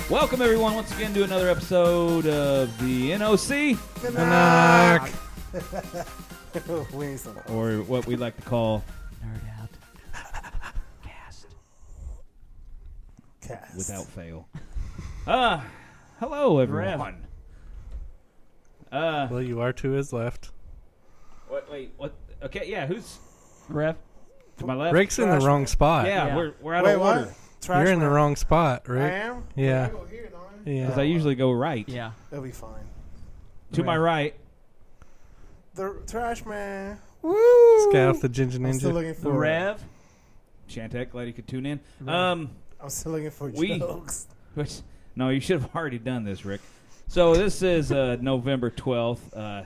Welcome, everyone, once again to another episode of the NOC. Or what we like to call NerdOut Cast. Without fail. Hello, everyone. Well, you are to his left. Wait, what? Okay, yeah, who's Rev? To my left? Rick's in the wrong spot. Yeah, we're out of order. You're in the wrong spot, Rick. I am? Yeah. I go here, don't I? Yeah. Because I usually go right. Yeah. It'll be fine. To my right. The Trashman. Woo! Scout the Ginger I'm still Ninja. looking for The Rev. Shantek, glad you could tune in. I'm still looking for jokes. No, you should have already done this, Rick. So this is November 12th.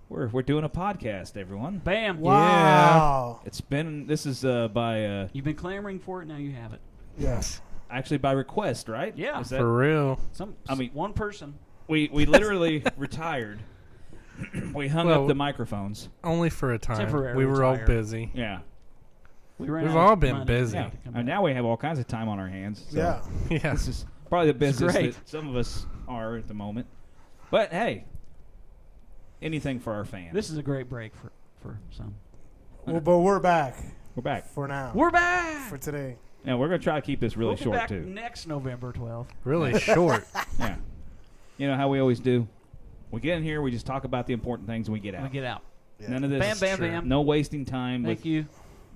We're doing a podcast, everyone. Bam. Wow. This is by You've been clamoring for it, now you have it. Yes. actually by request, right? Yeah. Is that, For real. One person. we literally retired. We hung up the microphones. Only for a time. Temporary We were all retired. busy. Yeah. We've all been busy. Yeah. And now we have all kinds of time on our hands. So Yeah. Yeah. This is probably the business great. that some of us are at the moment. But hey, anything for our fans. This is a great break for some. Well, but we're back. We're back. For now. We're back. For today. Yeah, we're going to try to keep this really We'll be short, back too. next November 12th. Really short. Yeah. You know how we always do? We get in here, we just talk about the important things, and we get out. We get out. Yeah. None of this. Bam, bam, bam. No wasting time. Thank you.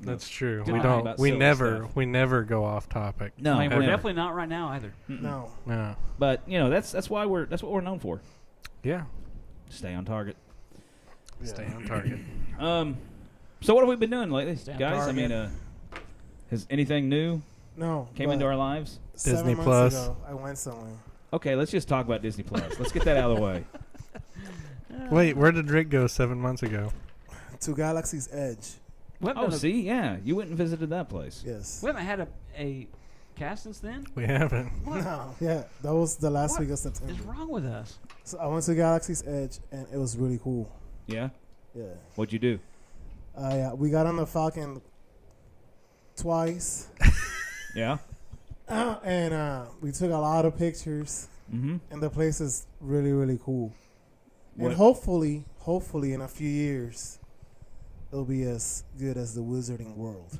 That's true. Good We talking don't. about We silly never. stuff. We never go off topic. No, I mean, we're never. definitely not right now either. No. No. But you know that's what we're known for. Yeah. Stay on target. Yeah. Stay on target. So what have we been doing lately, Stay on guys? I target. mean, has anything new No. came but into our lives? 7 Disney months Plus. ago, I went somewhere. Okay, let's just talk about Disney Plus. Let's get that out of the way. Wait, where did Rick go 7 months ago? To Galaxy's Edge. We haven't Oh, done a- see, yeah, you went and visited that place. Yes. We haven't had a cast since then? We haven't. What No. Yeah. That was the last week of September. is wrong with us? So I went to Galaxy's Edge, and it was really cool. Yeah, Yeah. what'd you do? We got on the Falcon twice. Yeah. And we took a lot of pictures, Mm-hmm. and the place is really, really cool. What- And hopefully in a few years, it'll be as good as the Wizarding World.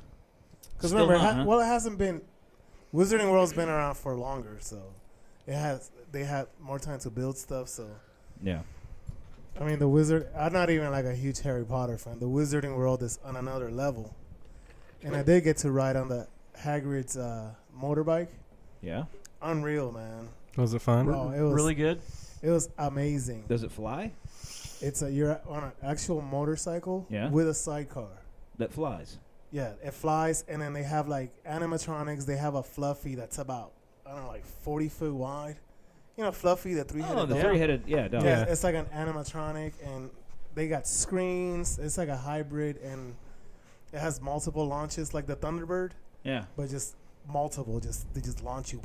Because Still remember, not, huh? it hasn't been. Wizarding World's been around for longer, so they had more time to build stuff. So Yeah. I mean, I'm not even like a huge Harry Potter fan. The Wizarding World is on another level, and I did get to ride on the Hagrid's motorbike. Yeah. Unreal, man. Was it fun? Oh, it was Really good? It was amazing. Does it fly? You're on an actual motorcycle Yeah. with a sidecar. That flies. Yeah, it flies, and then they have like animatronics. They have a Fluffy that's about, I don't know, like 40 foot wide. You know, Fluffy, the three-headed Oh, the dog. three-headed, yeah, dog. Yeah, it's like an animatronic, and they got screens. It's like a hybrid, and it has multiple launches, like the Thunderbird, Yeah. but just multiple. They just launch you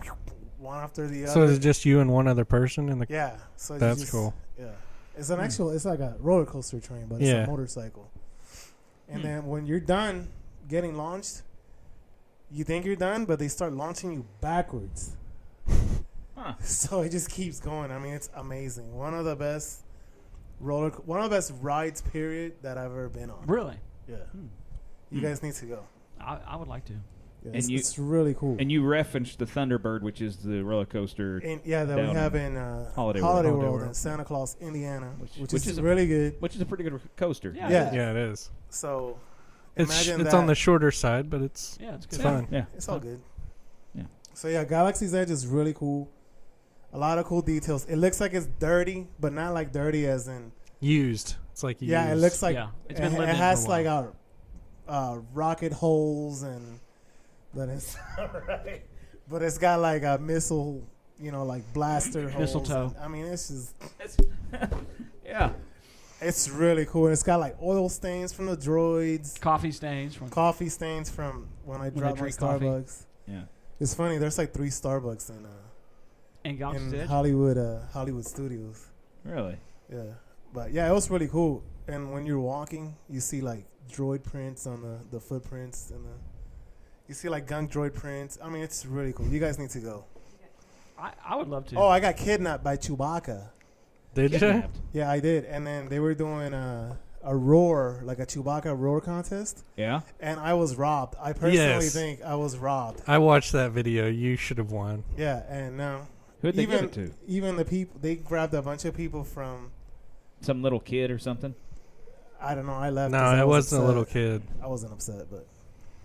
one after the other. So is it just you and one other person in the? Yeah, so you That's just- cool. Yeah, it's an actual. It's like a roller coaster train, but it's Yeah. a motorcycle. And then when you're done getting launched, you think you're done, but they start launching you backwards. Huh. So it just keeps going. I mean, it's amazing. One of the best rides, period, that I've ever been on. Really? Yeah, you guys need to go. I would like to. Yeah, And it's really cool. And you referenced the Thunderbird, which is the roller coaster, And that we down have in in Holiday Holiday World. World in Santa Claus, Indiana, which which is is a- really good. which is a pretty good coaster. Yeah. Yeah. Yeah, it is. So It's imagine it's that. on the shorter side, but it's Yeah, it's good. it's fun. Yeah. It's all good. Yeah. So yeah, Galaxy's Edge is really cool. A lot of cool details. It looks like it's dirty, but not like dirty as in. Used. It's like used. Yeah, it looks like Yeah, it's it, been lived it in has for a like rocket holes and, but it's right. But it's got like a missile, like blaster holes. Mistletoe. And, I mean, it's just Yeah. it's really cool. And it's got like oil stains from the droids, Coffee stains from. coffee stains from when I dropped my drink coffee. Starbucks. Yeah. It's funny. There's like 3 Starbucks And Galaxy's in Edge. Hollywood Studios. Really? Yeah, but yeah, it was really cool. And when you're walking, you see like droid prints on the footprints, and you see like gunk droid prints. I mean, it's really cool. You guys need to go. I would love to. Oh, I got kidnapped by Chewbacca. Did you? Kidnapped. Yeah, I did. And then they were doing a roar, like a Chewbacca roar contest. Yeah. And I was robbed. I personally Yes. think I was robbed. I watched that video. You should have won. Yeah, and now Who'd they give it to? even the people, they grabbed a bunch of people from, Some little kid or something? I don't know, I left. No, 'cause I it was wasn't a upset. little kid. I wasn't upset, but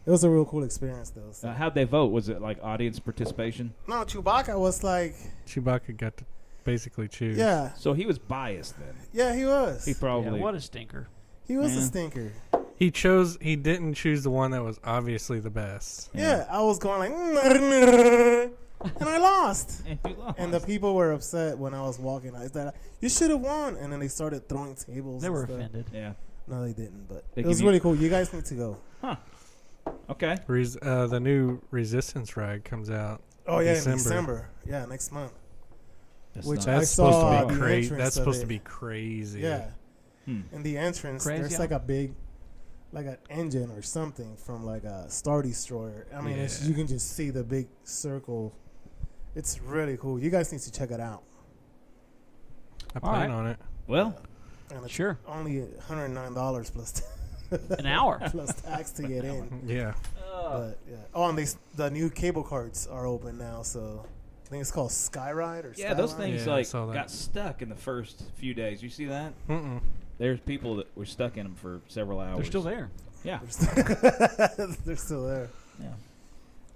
it was a real cool experience, though. So. How'd they vote? Was it like audience participation? No, Chewbacca was like, Chewbacca got to basically choose. yeah, So he was biased then. yeah, he was. He probably. Yeah, what a stinker. He was a Yeah. stinker. He didn't choose the one that was obviously the best. Yeah, I was going like, and I lost. And you lost. And the people were upset when I was walking. I said, "You should have won." And then they started throwing tables. They and were stuff. offended. Yeah. No, they didn't. But They it was give you- really cool. You guys need to go. Okay. The new Resistance ride comes out. Oh yeah, December. in December. Yeah, next month. That's Which not- I That's saw supposed to be the crazy. entrance That's of supposed it. to be crazy. Yeah. Hmm. In the entrance, Crazy, there's yeah. like a big, like an engine or something from like a Star Destroyer. I mean, Yeah. you can just see the big circle. It's really cool. You guys need to check it out. I plan All on it. Well, And it's Sure. only $109 plus An hour. plus tax to get in. Yeah. But yeah. Oh, and the new cable carts are open now, so I think it's called Skyride or yeah, those Skyline. things Yeah, I like saw that. got stuck in the first few days. You see that? Mm-mm. There's people that were stuck in them for several hours. They're still there. Yeah. They're still there. Yeah.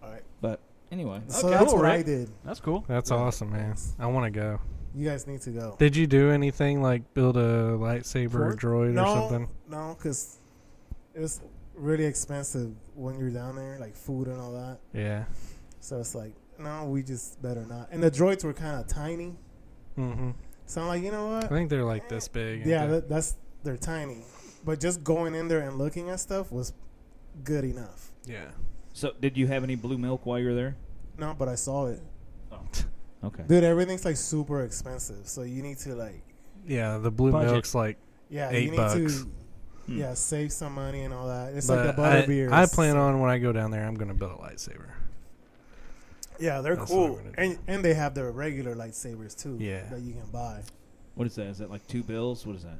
All right. But anyway. So okay. that's Cool, what I Rick. did. That's cool. That's Yeah. awesome, man. I want to go. You guys need to go. Did you do anything like build a lightsaber or droid or something? No, because it was really expensive when you're down there, like food and all that. Yeah. So it's like, no, we just better not. And the droids were kind of tiny. Mm-hmm. So I'm like, you know I what? think they're like this big. ain't Yeah, they? they're tiny. But just going in there and looking at stuff was good enough. Yeah. So did you have any blue milk while you were there? No, but I saw it. Okay. Dude, everything's like super expensive. So you need to like, Yeah, the blue Budget. milk's like yeah, $8. you need to, Hmm. yeah, save some money and all that. It's but like the butter beers. I plan on when I go down there, I'm going to build a lightsaber. Yeah, they're That's what I'm cool. gonna do. And they have their regular lightsabers too. Yeah. That you can buy. What is that? Is that like 2 bills? What is that?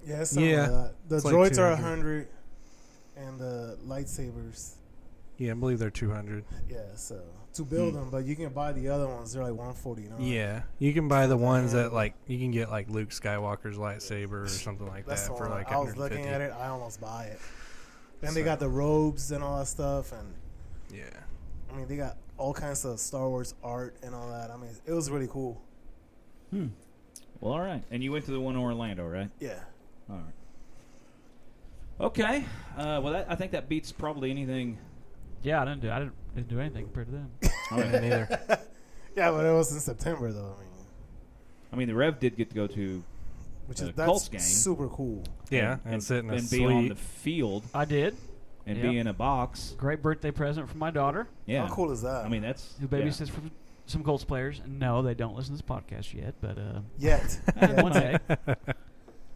Yeah, it's something Yeah. like that. The It's like droids are 200. 100 and the lightsabers, Yeah, I believe they're 200. yeah, so to build them, but you can buy the other ones. They're like 149. Yeah, you can buy the ones that like you can get like Luke Skywalker's lightsaber or something like That's that the for one. like I was 150. looking at it. I almost buy it. Then they So- got the robes and all that stuff, and Yeah. I mean they got all kinds of Star Wars art and all that. I mean it was really cool. Well, all right. And you went to the one in Orlando, right? Yeah. All right. Okay. Well, I think that beats probably anything. Yeah, I didn't do anything compared to them. All Me right. neither. Yeah, but it was in September though. I mean, the Rev did get to go to Which is Colts that's game. super cool. Yeah, and sit in a and be on suite. the field I did. and Yep. be in a box. Great birthday present from my daughter, Yeah. How cool is that? I mean, that's who babysits for some Colts players. No, they don't listen to this podcast yet, but Yet. one day.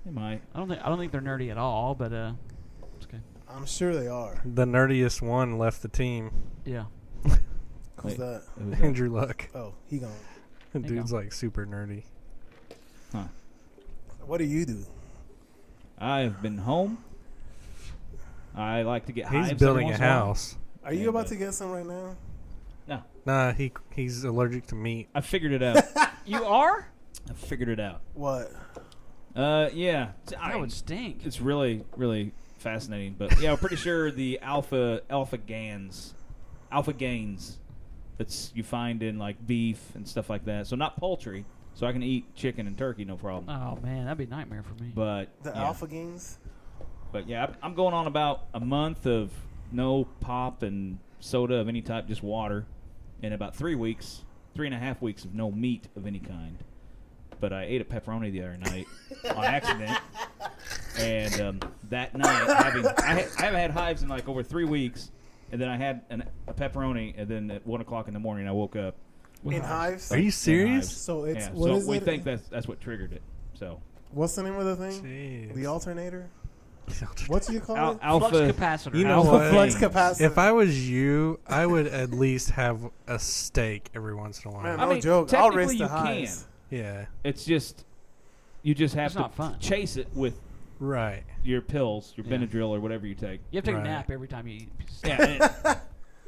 They might. I don't think they're nerdy at all, but it's okay. I'm sure they are. The nerdiest one left the team. Yeah. Who's Wait. that? It was, Andrew Luck. Oh, he gone. The you dude's go. like super nerdy. What do you do? I've been home. I like to get hives. He's every building a once in while. house. Are you Yeah, about but- to get some right now? No, Nah, he's allergic to meat. I figured it out. You are? I figured it out. What? Yeah. That would stink. It's really, really fascinating. But yeah, I'm pretty sure the alpha gains that's you find in like beef and stuff like that. So not poultry. So I can eat chicken and turkey, no problem. Oh man, that'd be a nightmare for me. But The yeah. alpha gains? But yeah, I'm going on about a month of no pop and soda of any type, just water, and about 3.5 weeks of no meat of any kind. But I ate a pepperoni the other night on accident, and that night, I haven't had hives in like over 3 weeks, and then I had a pepperoni, and then at 1 o'clock in the morning I woke up. with In hives? Are you in serious? hives. So it's Yeah, what so is we it? think that's what triggered it. So What's the name of the thing? Jeez. The alternator? What do you call it? Alpha Flux capacitor. You know Alpha what? Flux Games. capacitor. If I was you, I would at least have a steak every once in a while. Man, I no mean, joke. I'll race technically the you highs. Yeah. It's just you just have It's to not fun. chase it with Right. your pills, your Yeah. Benadryl or whatever you take. You have to take Right. a nap every time you eat. Yeah,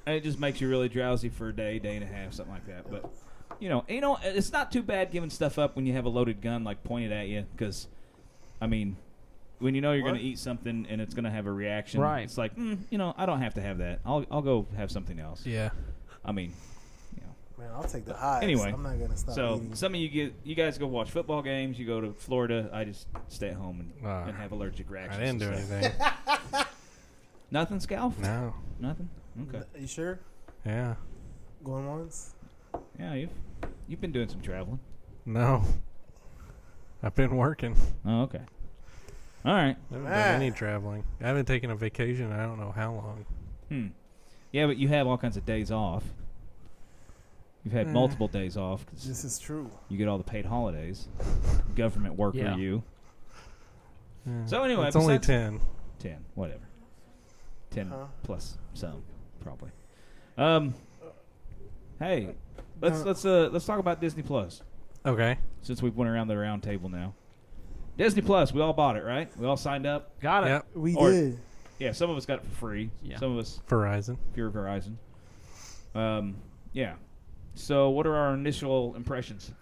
and it just makes you really drowsy for a day and a half, something like that. But you know, it's not too bad giving stuff up when you have a loaded gun like pointed at you, because I mean, when you know you're going to eat something and it's going to have a reaction, Right. It's like, I don't have to have that. I'll go have something else. Yeah. I mean, Man, I'll take the highs. Anyway, I'm not gonna stop so eating. some of you guys go watch football games. You go to Florida. I just stay at home and have allergic I reactions. didn't do and stuff. anything. Nothing, Scalf? No. Nothing. Okay. You sure? Yeah. Going once? Yeah, you've been doing some traveling. No. I've been working. Oh, okay. All right. I haven't done any traveling. I haven't taken a vacation. I don't know how long. Yeah, but you have all kinds of days off. You've had multiple days off. 'Cause This is true. you get all the paid holidays. Government worker, Yeah. you. Yeah. So anyway, it's only besides- 10. 10, whatever. 10 Huh? plus some, probably. Hey, let's talk about Disney Plus. Okay. Since we've went around the round table now. Disney Plus, we all bought it, right? We all signed up. Got it. Yep. We Or- did. Yeah, some of us got it for free. Yeah. Some of us Verizon. pure Verizon. Yeah. So, what are our initial impressions?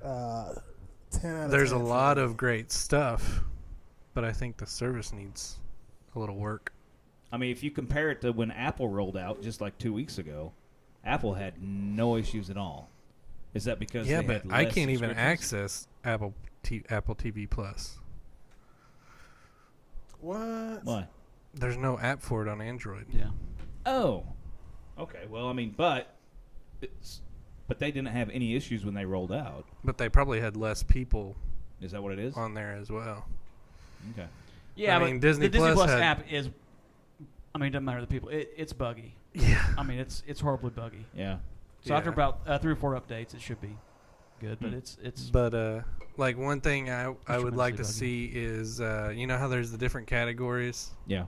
10 out of There's 10 a for lot me. of great stuff, but I think the service needs a little work. I mean, if you compare it to when Apple rolled out just like 2 weeks ago, Apple had no issues at all. Is that because Yeah, they but had I less can't even subscriptions? access Apple TV Plus. What? Why? There's no app for it on Android. Yeah. Oh. Okay. Well, I mean, but they didn't have any issues when they rolled out. But they probably had less people Is that what it is? on there as well. Okay. Yeah, I mean, but Disney the Disney Plus Plus had- app is. I mean, it doesn't matter the people. It's buggy. Yeah. I mean, it's horribly buggy. Yeah. So after Yeah. about 3 or 4 updates, it should be good. But Hmm. it's But like one thing I would like to tremendously see is you know how there's the different categories. Yeah.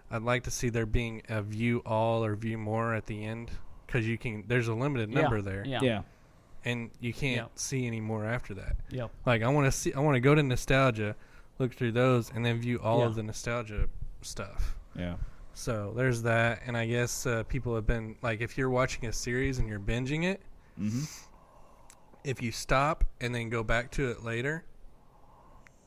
I'd like to see there being a view all or view more at the end, because there's a limited number there, Yeah. Yeah. and you can't Yeah. see any more after that. Yep. Like I want to go to nostalgia, look through those, and then view all of Yeah. the nostalgia stuff. Yeah. So there's that, and I guess people have been like, if you're watching a series and you're binging it, Mm-hmm. if you stop and then go back to it later,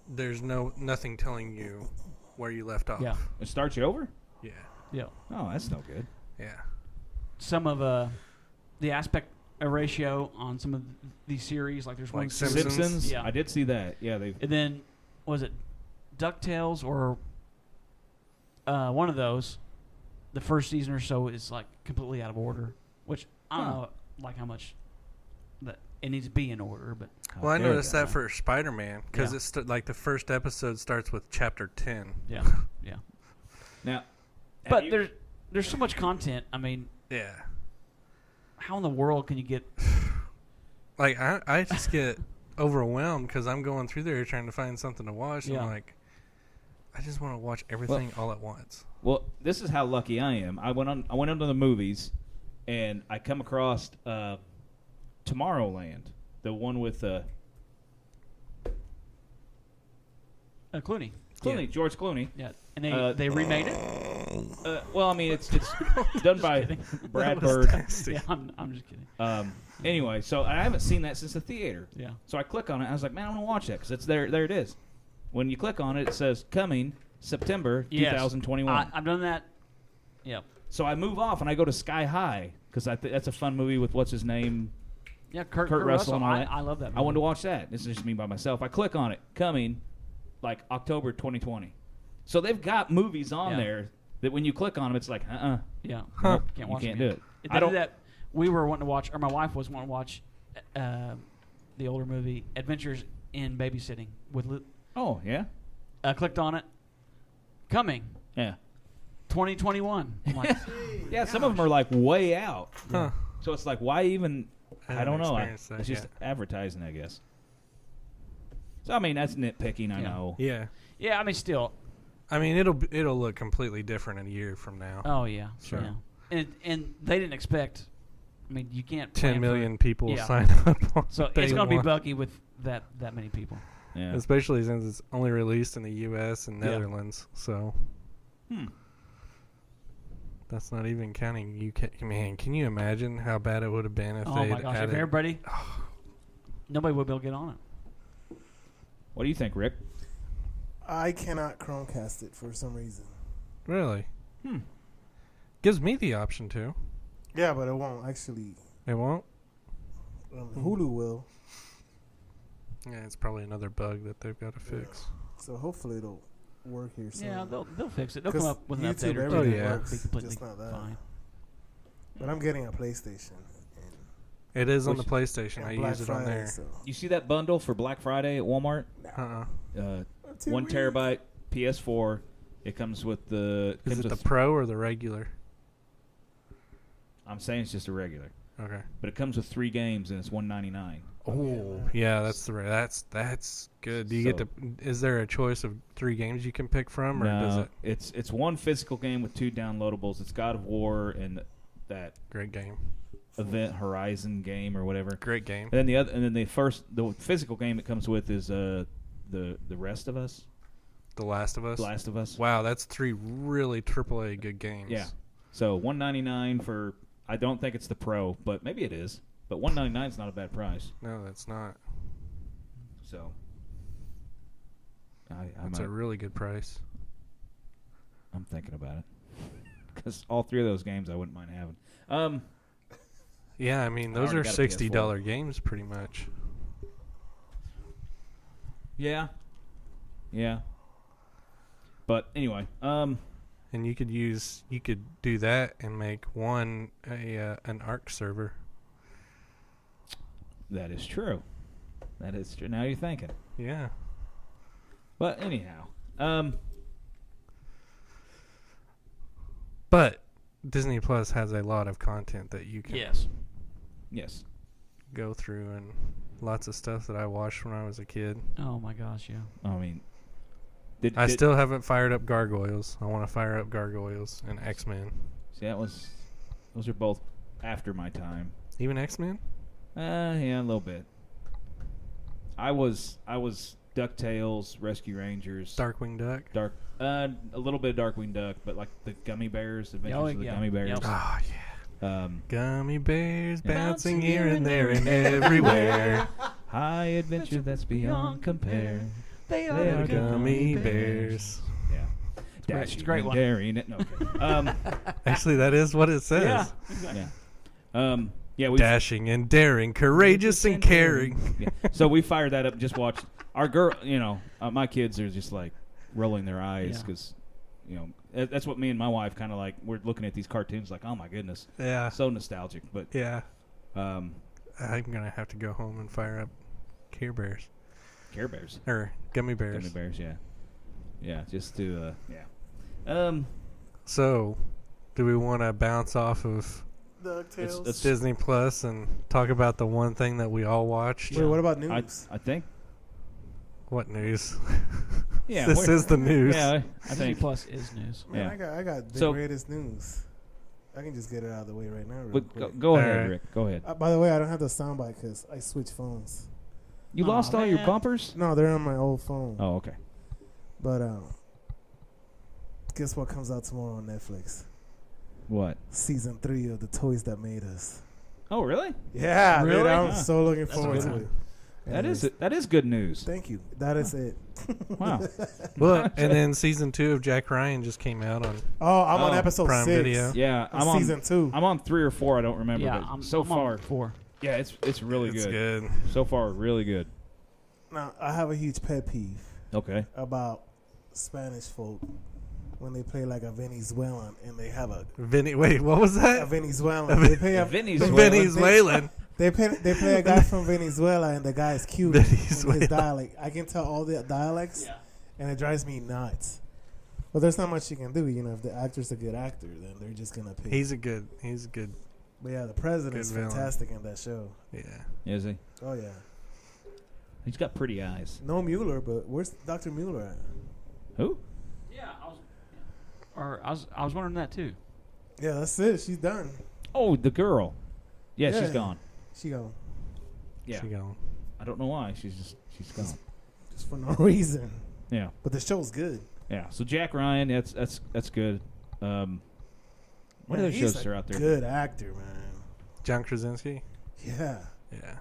there's nothing telling you where you left off. Yeah. It starts you over? Yeah. Yeah. Oh, that's no good. Yeah. Some of the aspect ratio on some of these series, like there's Like one Simpsons? Simpsons? Yeah. I did see that. Yeah, they. and then was it DuckTales or one of those? The first season or so is like completely out of order, which I don't know, like how much that it needs to be in order. But Well, I dare noticed they. that for Spider-Man, because Yeah. it's like the first episode starts with chapter 10. yeah, yeah. Now, But have you- there's so much content. I mean, Yeah. how in the world can you get? Like I just get overwhelmed because I'm going through there trying to find something to watch. And Yeah. I'm like, I just want to watch everything all at once. Well, this is how lucky I am. I went into the movies, and I come across Tomorrowland, the one with Clooney. Clooney, George Clooney. Yeah, and they remade it. Well, I mean, it's done by kidding. Brad That was Bird. nasty. Yeah, I'm just kidding. Anyway, so I haven't seen that since the theater. Yeah. So I click on it. I was like, man, I want to watch that because it's there. There it is. When you click on it, it says coming September Yes. 2021. I've done that. Yeah. So I move off and I go to Sky High because that's a fun movie with what's his name. Yeah, Kurt Russell and all that. I love that movie. I wanted to watch that. This is just me by myself. I click on it, coming like October 2020. So they've got movies on Yeah. there that when you click on them, it's like, Yeah. Huh. Can't you watch can't it do again. it. They did that. We were wanting to watch, or my wife was wanting to watch the older movie Adventures in Babysitting with Luke. Oh, yeah? Clicked on it. Coming Yeah. 2021. I'm like, Yeah, some of them are like way out. Huh. So it's like, why even? I don't haven't know. experienced that It's just yet. advertising, I guess. So I mean, that's nitpicking. I know. Yeah. Yeah, I mean, still. I mean, it'll look completely different in a year from now. Oh yeah, Sure. yeah. And they didn't expect. I mean, you can't. 10 plan million for, people yeah. sign up. On So day it's going to be one. buggy with that many people. Yeah. Especially since it's only released in the U.S. and Yeah. Netherlands. So that's not even counting UK. Man, can you imagine how bad it would have been if Oh they'd my gosh! If added? everybody, nobody would be able to get on it. What do you think, Rick? I cannot Chromecast it for some reason. Really? Gives me the option to. Yeah, but it won't actually. It won't? Hulu will. Yeah, it's probably another bug that they've got to fix. So hopefully it'll work here soon. Yeah, they'll fix it. They'll come 'Cause up with an YouTube, update or two. everything yeah. works, Be completely just not that. fine. But I'm getting a PlayStation. And It is on the Which- PlayStation. I Black use it on Friday, there. So. You see that bundle for Black Friday at Walmart? Uh-uh. 1 terabyte PS4. It comes with the. Is comes it the with, Pro or the regular? I'm saying it's just a regular, Okay. but it comes with 3 games and it's $199. Oh, yeah, that's that's good. Do you get So- to? Is there a choice of 3 games you can pick from, or does No, it? it's one physical game with 2 downloadables. It's God of War and that Great game. Event Horizon game or whatever. Great game. And then the physical game it comes with is the Rest of Us, The Last of Us. The Last of Us. Wow, that's 3 really AAA good games. Yeah. So $199 for. I don't think it's the Pro, but maybe it is. But $199 is not a bad price. No, that's not. So. That's a really good price. I'm thinking about it because all 3 of those games I wouldn't mind having. Yeah, I mean those already are got a $60 games pretty much. Yeah. But anyway, And you could do that and make one an ARC server. that is true. That is true. Now you're thinking. Yeah. But anyhow, But Disney Plus has a lot of content that you can yes. go through, and lots of stuff that I watched when I was a kid. Oh my gosh, yeah. I mean, I still haven't fired up Gargoyles. I want to fire up Gargoyles and X-Men. see those are both after my time. Even X-Men? Yeah, a little bit. I was DuckTales, Rescue Rangers, Darkwing Duck. a little bit of Darkwing Duck, but like the Gummy Bears, Adventures of the Gummy Bears. Yep. Oh, yeah. Um, Gummy bears bouncing here and there and everywhere. High adventure that's beyond compare. They They They're are gummy bears. Yeah, It's Dashing a great and one. daring. No, okay. Actually, that is what it says. Yeah, exactly. Yeah, we Dashing and daring, courageous and caring. Yeah. So we fired that up and just watched. Our girl, my kids are just like rolling their eyes Yeah. because, that's what me and my wife kind of like. We're looking at these cartoons like, oh my goodness, Yeah. so nostalgic. But Yeah. um, I'm going to have to go home and fire up Care Bears. Care Bears, Or Gummy Bears. Gummy Bears, yeah, just to So, do we want to bounce off of DuckTales. It's- Disney Plus and talk about the one thing that we all watched? Wait, what about news? I think What news? yeah. This is the news. Yeah, I Disney think. Plus is news. Man, yeah. I got the So- greatest news. I can just get it out of the way right now. Real But quick. go ahead, Alright. Rick. Go ahead. By the way, I don't have the soundbite because I switched phones. You Aw, lost all your man. bumpers? No, they're on my old phone. Oh, okay. But guess what comes out tomorrow on Netflix? What? Season 3 of The Toys That Made Us. Oh, really? Yeah, dude, Really? I'm Ah. so looking That's forward good. to it. That And is it. That is good news. Thank you. That is it. Wow. Well, and then season 2 of Jack Ryan just came out on. Oh, I'm on Oh, episode Prime 6. Video. Yeah, I'm season 2. I'm on 3 or 4. I don't remember. Yeah, but I'm so I'm far, on 4. yeah, it's really It's good. good. So far, really good. Now, I have a huge pet peeve Okay. about Spanish folk when they play like a Venezuelan and they have a Wait, what was a that? Venezuelan. They play a Venezuelan. Venezuelan. They play a guy from Venezuela and the guy is cute in Venezuela. his dialect. I can tell all the dialects, and it drives me nuts. But there's not much you can do. If the actor's a good actor, then they're just gonna pick. He's a good. But yeah, the president's good villain. fantastic in that show. Yeah. Is he? Oh yeah. He's got pretty eyes. No Mueller, but where's Dr. Mueller at? Who? Yeah, I was wondering that too. Yeah, that's it. She's done. Oh, the girl. Yeah, Yeah. she's gone. She gone. Yeah. She gone. I don't know why. She's gone. Just for no reason. Yeah. But the show's good. Yeah. So Jack Ryan, that's good. What Man, other he's shows a are out there? Good actor, man. John Krasinski. Yeah. Yeah.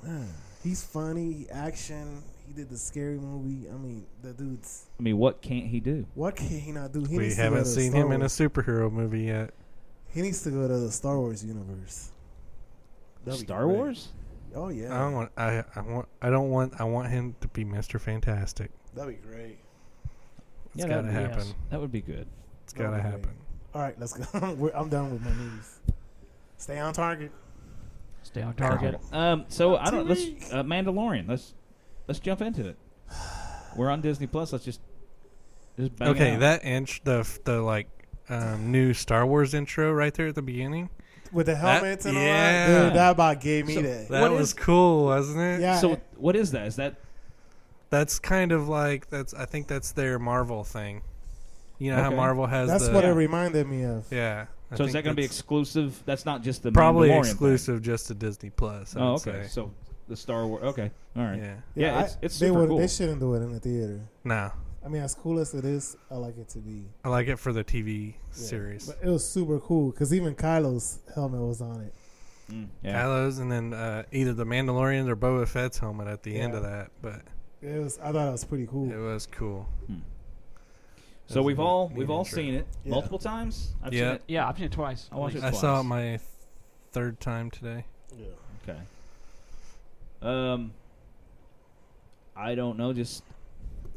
Man, he's funny, action. He did the scary movie. I mean, the dude's. I mean, what can't he do? What can he not do? He We needs to go haven't to seen Star him in a Wars. superhero movie yet. He needs to go to the Star Wars universe. That'd be Star great. Wars? Oh yeah. I want him to be Mr. Fantastic. That'd be great. It's Yeah, gotta that'd be- happen. yes. That would be good. It's gotta Okay. happen. All right, let's go. I'm done with my news. Stay on target. Stay on target. So I Not don't. too Let's weak. Mandalorian. Let's jump into it. We're on Disney Plus. Let's just bang Okay, it out. that new Star Wars intro right there at the beginning. With the helmets and all yeah. that. Dude, that about gave me So- that. That What was is- cool, wasn't it? Yeah. So what is that? Is that That's kind of like I think that's their Marvel thing. You know how Okay. Marvel has That's the what it reminded me of. yeah. I so? Is think that going to be that's exclusive? That's not just the probably Mandalorian thing. exclusive just to Disney Plus. I Oh, would okay. say. So the Star Wars. Okay, all right. Yeah. Yeah, it's they super cool. They shouldn't do it in the theater. No, I mean, as cool as it is, I like it to be. I like it for the TV Yeah. series. But it was super cool because even Kylo's helmet was on it. Yeah. Kylo's and then either the Mandalorian or Boba Fett's helmet at the end Yeah. of that, but It was. I thought it was pretty cool. it was cool. So That's we've a all neat we've all intro. seen it Yeah. multiple times. I've Yeah. seen it. Yeah, I've seen it twice. I watched it I twice. saw it my third time today. Yeah. Okay. I don't know. Just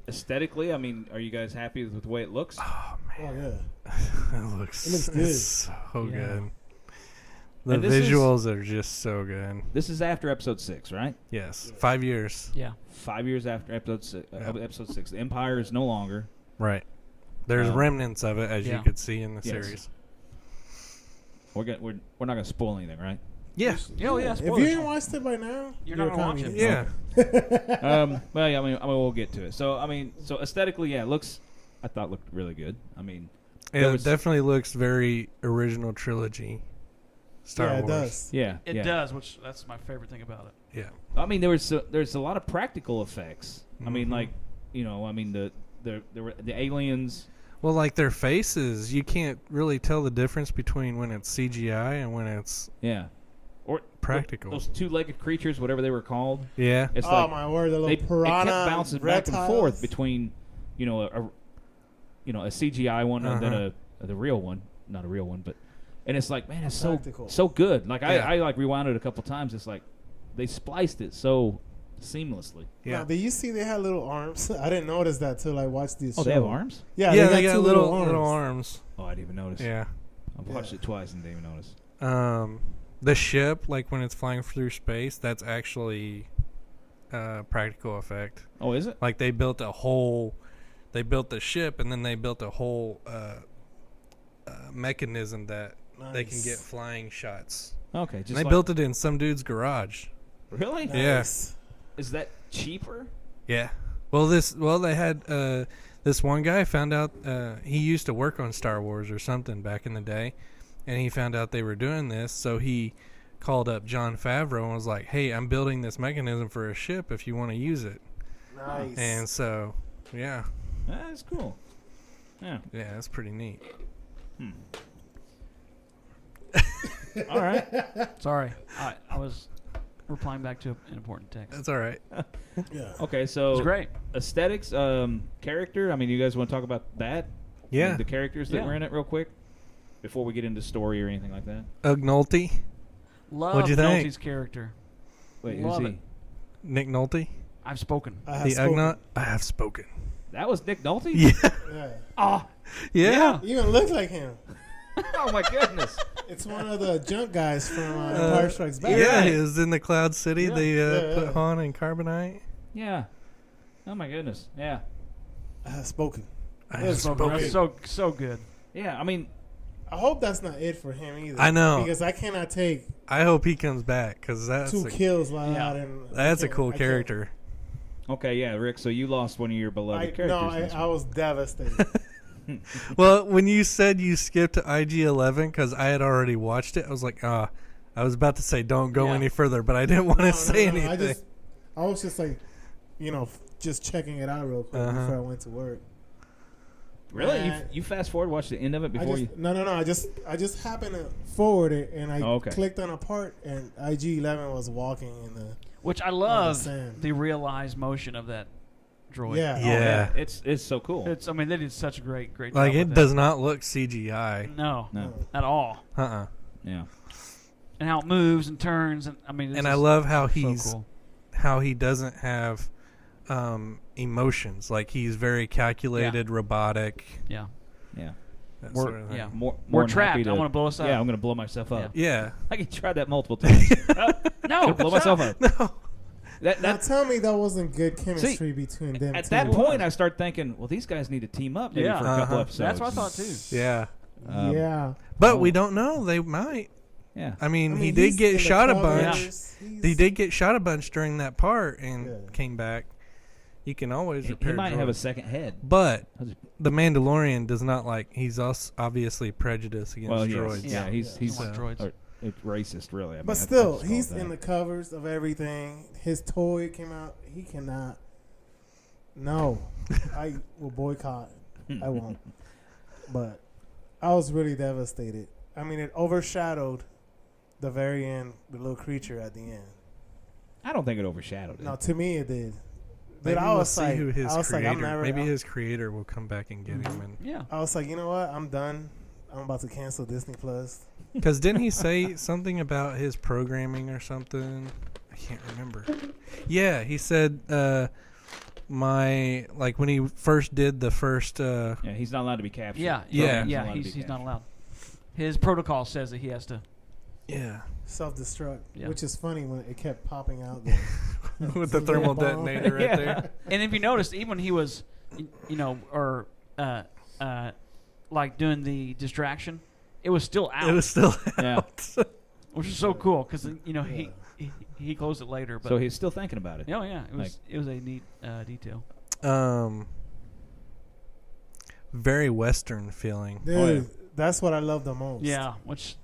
aesthetically, I mean, are you guys happy with the way it looks? Oh Oh man, yeah. it looks It looks good. so Yeah. good. The And this is- visuals are just so good. This is after episode 6, right? Yes, 5 years. Yeah. 5 years after episode 6. Yeah. Episode 6. The Empire is no longer. Right. There's Um, remnants of it, as yeah. you could see in the Yes. series. We're not going to spoil anything, right? Yeah. Oh yeah. If Spoilers. you didn't watch it by now, You're not a gonna watch it. communist. Yeah. Well, yeah. I mean, we'll get to it. So, I mean, so aesthetically, yeah, it looks. I thought looked really good. I mean, there It was- definitely looks very original trilogy Star yeah, Wars. it does. yeah, It yeah. does, which that's my favorite thing about it. Yeah. I mean, there's a lot of practical effects. I mean, Mhm. like, I mean the aliens. Well, like their faces, you can't really tell the difference between when it's CGI and when it's Yeah. Or practical. Those two-legged creatures, whatever they were called. yeah. It's Oh like my word, the they little piranha it kept bouncing back and reptiles. forth between, a CGI one and then Uh-huh. the real one, not a real one, but and it's like, man, it's Practical. so good. Like Yeah. I like rewound it a couple times. It's like they spliced it so seamlessly. Yeah. Now, did you see they had little arms? I didn't notice that till I watched this. Oh, they have arms? Yeah, Yeah, they got two little arms. Oh, I didn't even notice. Yeah. I've watched Yeah. it twice and didn't even notice. The ship, like when it's flying through space, that's actually practical effect. Oh, is it? Like they built the ship and then they built a whole mechanism that they can Nice. get flying shots. Okay, just And they like, built it in some dude's garage. Really? Yeah. Nice. Is that cheaper? Yeah. Well, they had this one guy found out he used to work on Star Wars or something back in the day, and he found out they were doing this, so he called up Jon Favreau and was like, "Hey, I'm building this mechanism for a ship if you want to use it." Nice. And so, yeah, That's cool. Yeah. that's pretty neat. All right. Sorry, I was replying back to an important text. That's all right. yeah. Okay, It so was great. aesthetics, character. I mean, you guys want to talk about that? Yeah. The characters that Yeah. were in it, real quick, before we get into story or anything like that. Nolte, Love What'd you think? Nolte's character. Wait, Love who's it. he? Nick Nolte, I've spoken. I have the spoken. Ugnaught. I have spoken. That was Nick Nolte. Yeah, Yeah. Oh, yeah. He even looks like him. oh my goodness. It's one of the junk guys from Empire Strikes Back. Yeah, right. he was in the Cloud City. Yeah. They Yeah, put yeah. Han in carbonite. Yeah. Oh my goodness. Yeah. I have spoken. I It have was spoken. great. So good. Yeah. I mean, I hope that's not it for him either. I know. because I cannot take I hope he comes back because that's two kills like that. And that's a cool character. Okay, yeah, Rick. So you lost one of your beloved characters. I was devastated. Well, when you said you skipped to IG-11 because I had already watched it, I was like, I was about to say don't go any further, but I didn't want to say anything. I was just like, just checking it out real quick before I went to work. Really? You fast forward, watched the end of it before you? No. I just happened to forward it, and I clicked on a part, and IG-11 was walking in the. Which I love the realized motion of that droid. Yeah. It's so cool. They did such a great job. Like it does not look CGI. No, at all. Yeah. And how it moves and turns, and I love how cool. how he doesn't have emotions. Like he's very calculated, robotic. Yeah. We're trapped. I want to blow us up. Yeah, I'm going to blow myself up. Yeah. I can try that multiple times. No, blow myself up. No. Now tell me that wasn't good chemistry between them. At that point, I start thinking, well, these guys need to team up maybe for a couple episodes. That's what I thought too. Yeah. But we don't know. They might. Yeah. He did get shot a bunch. He did get shot a bunch during that part and came back. You can always repair. He might have a second head. But the Mandalorian does not he's obviously prejudiced against droids. Yeah, he's droids. It's racist, really. But still, he's in the covers of everything. His toy came out. He cannot. No. I will boycott. I won't. But I was really devastated. It overshadowed the very end, the little creature at the end. I don't think it overshadowed it. No, to me it did. Maybe I was see like, who his creator. maybe his creator will come back and get him. And I was like, you know what? I'm done. I'm about to cancel Disney Plus. Because didn't he say something about his programming or something? I can't remember. Yeah, he said when he first did the first. He's not allowed to be captured. He's not allowed. His protocol says that he has to. Yeah. Self-destruct, which is funny when it kept popping out. With the thermal detonator right there. And if you noticed, even when he was, doing the distraction, it was still out. It was still out. Which is so cool because, he closed it later. But so he's still thinking about it. Oh, yeah. It was a neat detail. Very Western feeling. Dude, that's what I love the most. Yeah, which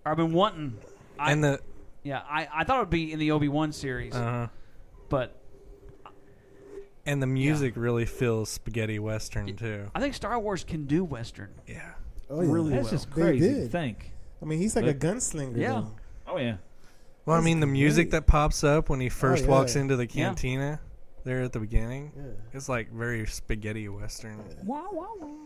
I've been wanting. I thought it would be in the Obi-Wan series, but and the music really feels spaghetti Western too. I think Star Wars can do Western. Yeah, really that's well. just crazy to think. He's like a gunslinger. Yeah. Though. Oh yeah. Well, the music that pops up when he first walks into the cantina there at the beginning, it's like very spaghetti Western. Wow, wow, wow.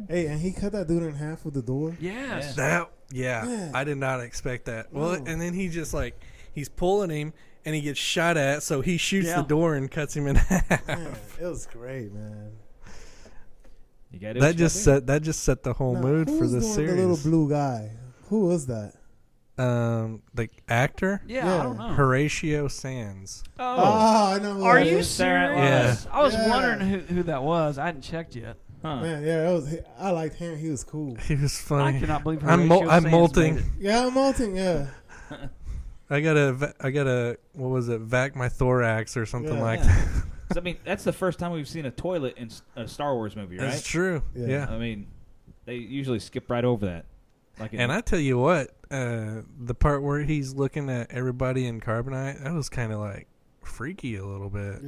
Hey, and he cut that dude in half with the door. Yes. I did not expect that. Well, and then he just he's pulling him and he gets shot at, so he shoots the door and cuts him in half. Man, it was great, man. That just set the whole mood for the series. The little blue guy. Who was that? The actor? Yeah, I don't know. Horatio Sands. Oh, I know. Who Are you serious? Yeah. I was wondering who that was. I hadn't checked yet. Huh. Man, I liked him. He was cool. He was funny. I cannot believe I'm molting. Yeah, I'm molting. Yeah. I gotta. What was it? Vac my thorax or something like that. So, that's the first time we've seen a toilet in a Star Wars movie, right? That's true. Yeah. They usually skip right over that. And I tell you what, the part where he's looking at everybody in carbonite, that was kind of freaky a little bit.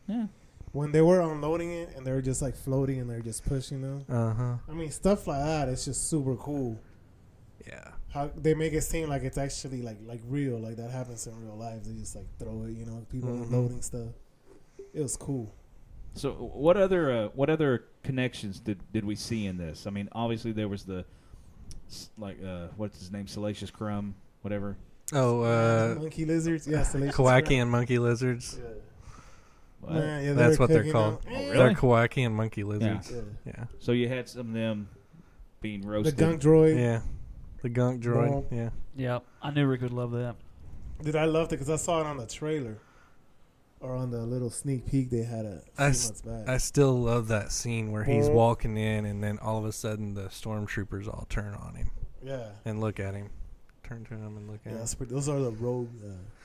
Yeah. When they were unloading it and they were just floating and they're just pushing them. Stuff like that. It's just super cool. Yeah. How they make it seem like it's actually like real, like that happens in real life. They just throw it, people unloading stuff. It was cool. So what other connections did we see in this? Obviously there was the what's his name, Salacious Crumb, whatever. Oh, monkey lizards. Yeah, Salacious Kowakian monkey lizards. Yeah. Man, that's what they're called. Oh, really? They're Kowakian monkey lizards. Yeah. So you had some of them being roasted. The gunk droid. Yeah. The gunk droid. Well, yeah. Yeah. I knew Rick would love that. Dude, I loved it because I saw it on the trailer. Or on the little sneak peek they had a few months back. I still love that scene where he's walking in and then all of a sudden the stormtroopers all turn on him. Yeah. And look at him. turn to them and look at Yeah, them. those are the rogue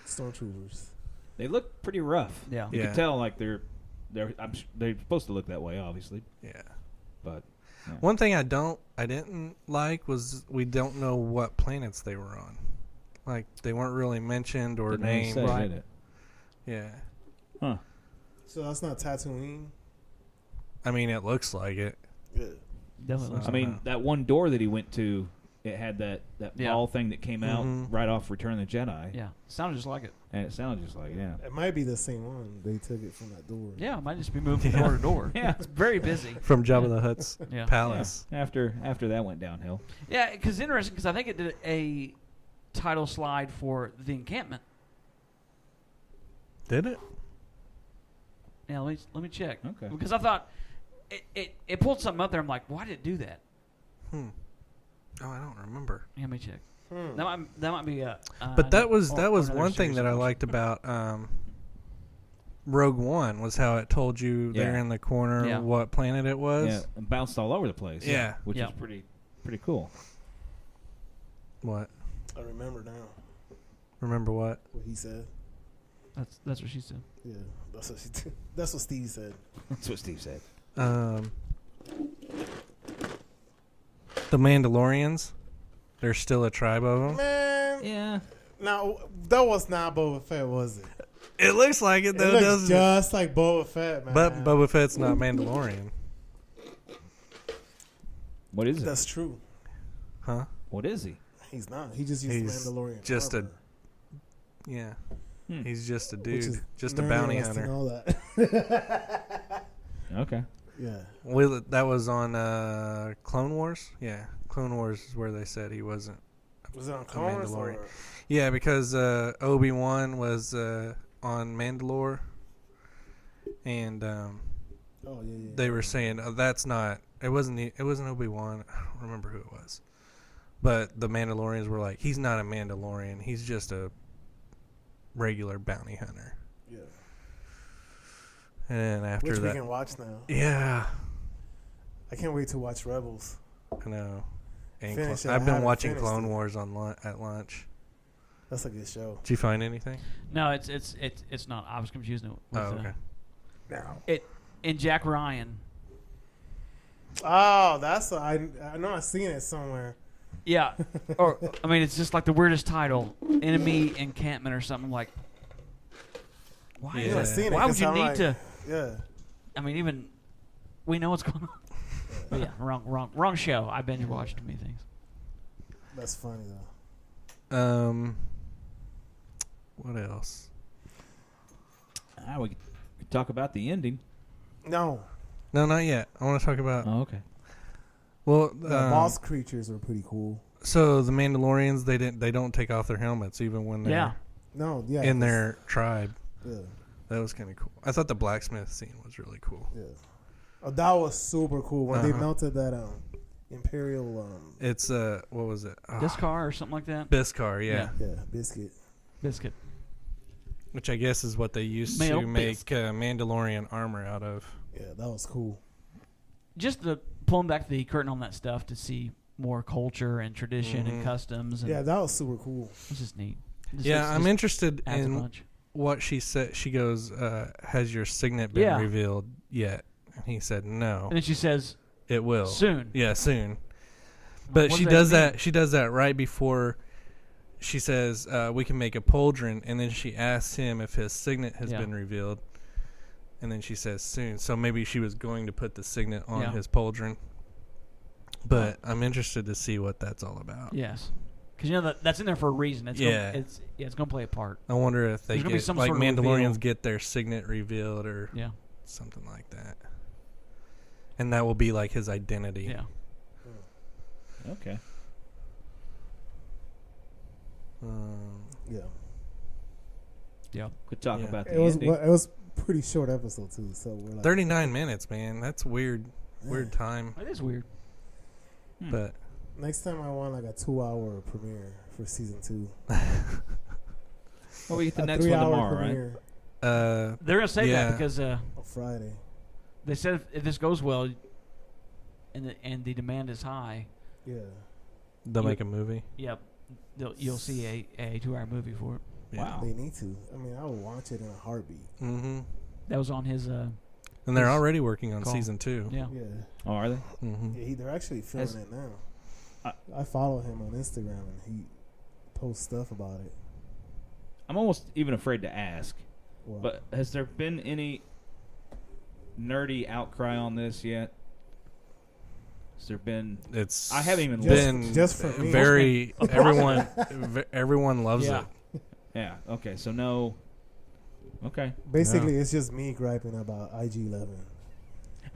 stormtroopers. They look pretty rough. Yeah. You Yeah. can tell like they're they're supposed to look that way, obviously. Yeah. But yeah. One thing I didn't like was we don't know what planets they were on. Like they weren't really mentioned or Didn't really named. say, Right. did it? Yeah. Huh. So that's not Tatooine. I mean, it looks like it. Yeah. Definitely. looks I mean, Uh-huh. that one door that he went to, it had that Yeah. ball thing that came out Mhm. right off Return of the Jedi. Yeah. Sounded just like it. And it sounded just like, yeah. It might be the same one. They took it from that door. Yeah, it might just be moved from door to door. Yeah. It's very busy. From Jabba the Hutt's Yeah. palace. Yeah. After that went downhill. Yeah, because interesting, because I think it did a title slide for the encampment. Did it? Yeah, let me check. Okay. Because I thought it pulled something up there. I'm like, why did it do that? Oh, I don't remember. Yeah, let me check. Hmm. That might be a. But that was or one another thing series that I of liked about Rogue One was how it told you there Yeah. in the corner Yeah. what planet it was. Yeah, and bounced all over the place. Yeah. Which Yeah. is pretty cool. What? I remember now Remember what? what he said. That's what she said. Yeah, that's what she did. That's what Steve said. That's what Steve said. The Mandalorians. There's still a tribe of them. Man, Yeah. now that was not Boba Fett, was it? It looks like it It though, looks doesn't it? just like Boba Fett, man. But Boba Fett's not Mandalorian, What is it? That's true. huh? What is he? He's not. He just used He's Mandalorian. just a- armor, Yeah, Hmm. he's just a which dude, is just a nobody bounty wants to hunter. know that. Okay. Yeah. Well, that was on Clone Wars. Yeah, Clone Wars is where they said he wasn't. Was it on Clone Wars Mandalorian. or? Yeah, because Obi-Wan was on Mandalore, and Oh yeah. they were saying that's not. It wasn't Obi-Wan. I don't remember who it was, but the Mandalorians were like, he's not a Mandalorian. He's just a regular bounty hunter. Yeah. And then after Which that, we can watch now. yeah, I can't wait to watch Rebels. I know. And Finish it. I've I been haven't watching finished Clone it. Wars at lunch. That's a good show. Did you find anything? No, it's not. I was confusing it with Oh, okay. Now. and Jack Ryan. Oh, I know I've seen it somewhere. Yeah, or I mean, it's just like the weirdest title, Enemy Encampment or something like. Why? Yeah. I've seen it Why would 'cause you I'm need like, to? Yeah. I mean, even we know what's going on. But yeah, wrong show. I binge watched many things. That's funny though. What else? We could talk about the ending. No, No, not yet. I want to talk about. Oh, okay. Well, the boss creatures were pretty cool. so the Mandalorians they don't take off their helmets even when they're Yeah. No, yeah. in 'cause- their tribe. Yeah, That was kind of cool. I thought the blacksmith scene was really cool. yeah. Oh, that was super cool when they Uh-huh. melted that Imperial It's what was it? This car or something like that. Beskar, yeah. biscuit. Biscuit. Which I guess is what they used Male to make Mandalorian armor out of. Yeah, that was cool. Just pulling back the curtain on that stuff to see more culture and tradition Mhm. and customs. And Yeah, that was super cool. it's just neat. Yeah, I'm interested adds a in bunch. what she said. She goes, "Has your signet been Yeah. revealed yet?" And he said, "No, And then she says, it will "Soon." Yeah, soon." But What she does does that mean? that. She does that right before she says, "We can make a pauldron," and then she asks him if his signet has Yeah. been revealed, and then she says, "Soon." So maybe she was going to put the signet on Yeah. his pauldron. But I'm interested to see what that's all about. Yes, because that's in there for a reason. It's Yeah. it's going to play a part. I wonder if they There's gonna be get some like sort of Mandalorians reveal. get their signet revealed or Yeah, something like that, and that will be like his identity. yeah. Okay. Yeah, Yeah. Could talk Yeah. about the it was ending. it was pretty short episode too. So we're like 39 minutes, man. That's weird. Yeah. Weird time. It is weird. But Next time I want like a 2-hour premiere for season 2. Well, we get the A next one 3-hour tomorrow, right? premiere They're going to say Yeah. that because on Friday. they said if this goes well, and the demand is high, Yeah. they'll make a movie. yep, you'll see a 2-hour movie for it. Yeah. Wow. They need to. I mean, I would watch it in a heartbeat. Mm-hmm. That was on his. And they're His already working on call. season 2. Yeah. Yeah. Oh, are they? Mm-hmm. Yeah, they're actually filming Has- it now. I follow him on Instagram, and he posts stuff about it. I'm almost even afraid to ask, Wow. but has there been any nerdy outcry on this yet? Has there been? It's I haven't even been just for me. very everyone loves Yeah. it. Yeah. Okay. So no. Okay. Basically, it's just me griping about IG-11.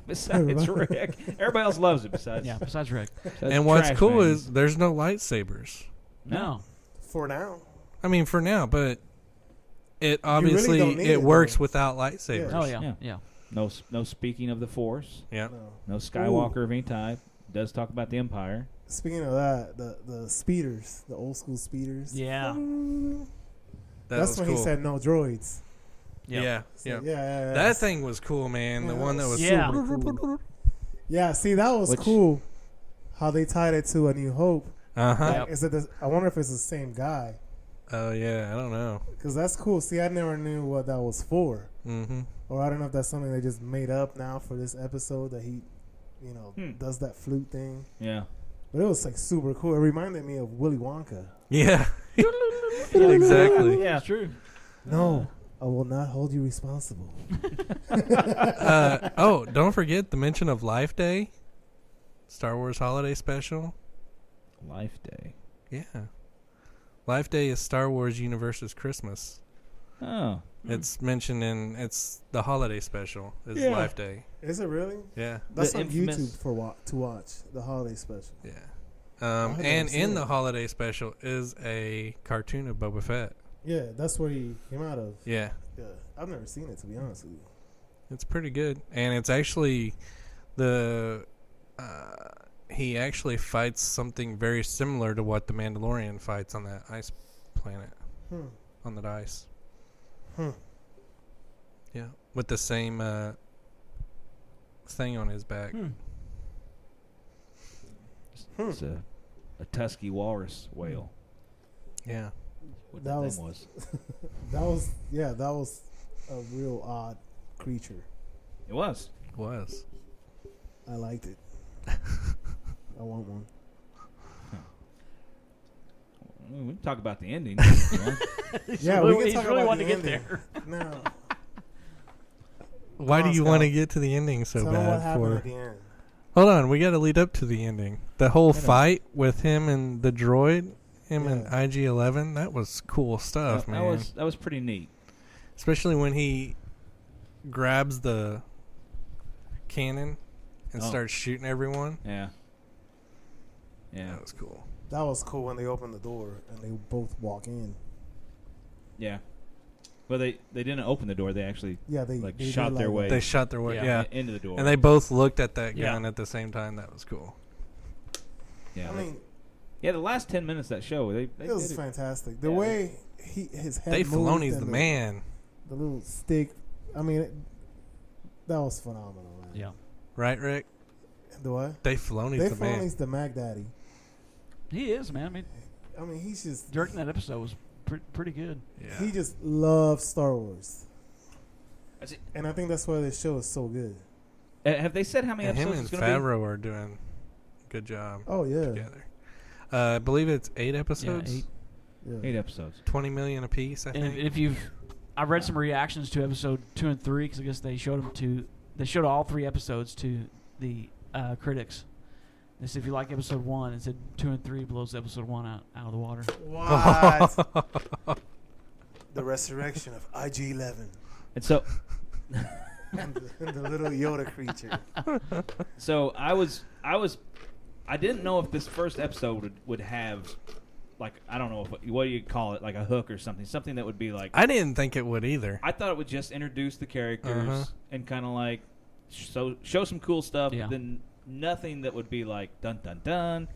Besides Rick, everybody else loves it. Besides, Yeah. Besides Rick. besides And what's cool Trashman. is there's no lightsabers. No. For now. I mean, for now, but it really obviously don't need it it, works though. without lightsabers. Oh Yeah. yeah. no speaking of the Force, Yeah. No. no Skywalker of any type. Does talk about the Empire. Speaking of that, the speeders, the old school speeders. Yeah. That's was when cool. he said no droids. Yeah. So, Yeah. yeah. That thing was cool, man. The Yeah, one that was Yeah. super cool. Yeah, see, that was Which- cool. How they tied it to A New Hope. Uh-huh. Yep. Like, is it? I wonder if it's the same guy. Oh yeah, I don't know. Because that's cool. See, I never knew what that was for. Mm-hmm. Or I don't know if that's something they just made up now for this episode that he, does that flute thing. Yeah. But it was like super cool. It reminded me of Willy Wonka. Yeah. Exactly. Yeah. It's true. No, I will not hold you responsible. Don't forget the mention of Life Day, Star Wars Holiday Special. Life Day. Yeah. Life Day is Star Wars Universe's Christmas. Oh. It's mentioned in it's the holiday special is Yeah. Life Day. Is it really? Yeah. That's The on infamous- YouTube to watch the holiday special. Yeah. haven't And seen in it. the holiday special is a cartoon of Boba Fett. Yeah, that's where he came out of. Yeah. Yeah, I've never seen it, to be honest with you. It's pretty good. And it's actually he actually fights something very similar to what the Mandalorian fights on that ice planet. On that ice. Yeah. With the same thing on his back. It's a Tusky walrus whale. Yeah. What That that was- thing was. That was a real odd creature. It was. Was. I liked it. I want one. We can talk about the ending. Yeah, we can He's talk really about wanting the to get ending. there. No, Why Come do on, you want to Scott. get to the ending so tell me what bad happened for? at the end. Hold on, we got to lead up to the ending. The whole I know. fight with him and the droid, him and Yeah. IG-11, that was cool stuff, man. That was pretty neat. Especially when he grabs the cannon and Oh. starts shooting everyone. Yeah. Yeah. That was cool. That was cool when they opened the door and they both walk in. Yeah. Well, they didn't open the door. They actually Yeah, they Like, shot did their way. They shot their way, yeah. into the door. And they both looked at that Yeah. gun at the same time. That was cool. yeah. I mean, yeah. The last 10 minutes of that show, they it was did fantastic. The Yeah, way his head Dave moved Filoni's and the man, The little stick. I mean, that was phenomenal, man. Yeah. right, Rick? The what? Dave Filoni's Dave the man. Filoni's the Mac Daddy. He is, man. I mean, he's just Directing that episode was pretty good. Yeah. he just loves Star Wars, That's it. and I think that's why this show is so good. Have they said how many And him episodes and it's going to be? Favreau are doing a good job Oh yeah, together. I believe it's 8 episodes. 8. yeah. 8 episodes. 20 million apiece, I And think. if you've, I read some reactions to episode 2 and 3 because I guess they showed all 3 episodes to the critics. They said if you like episode 1, it said 2 and 3 blows episode 1 out of the water. What? The resurrection of IG-11 And so, and the little Yoda creature. so I didn't know if this first episode would have, like, I don't know what do you call it, like a hook or something that would be like. I didn't think it would either. I thought it would just introduce the characters Uh-huh. and kind of like show some cool stuff. Yeah. Then nothing that would be like dun dun dun.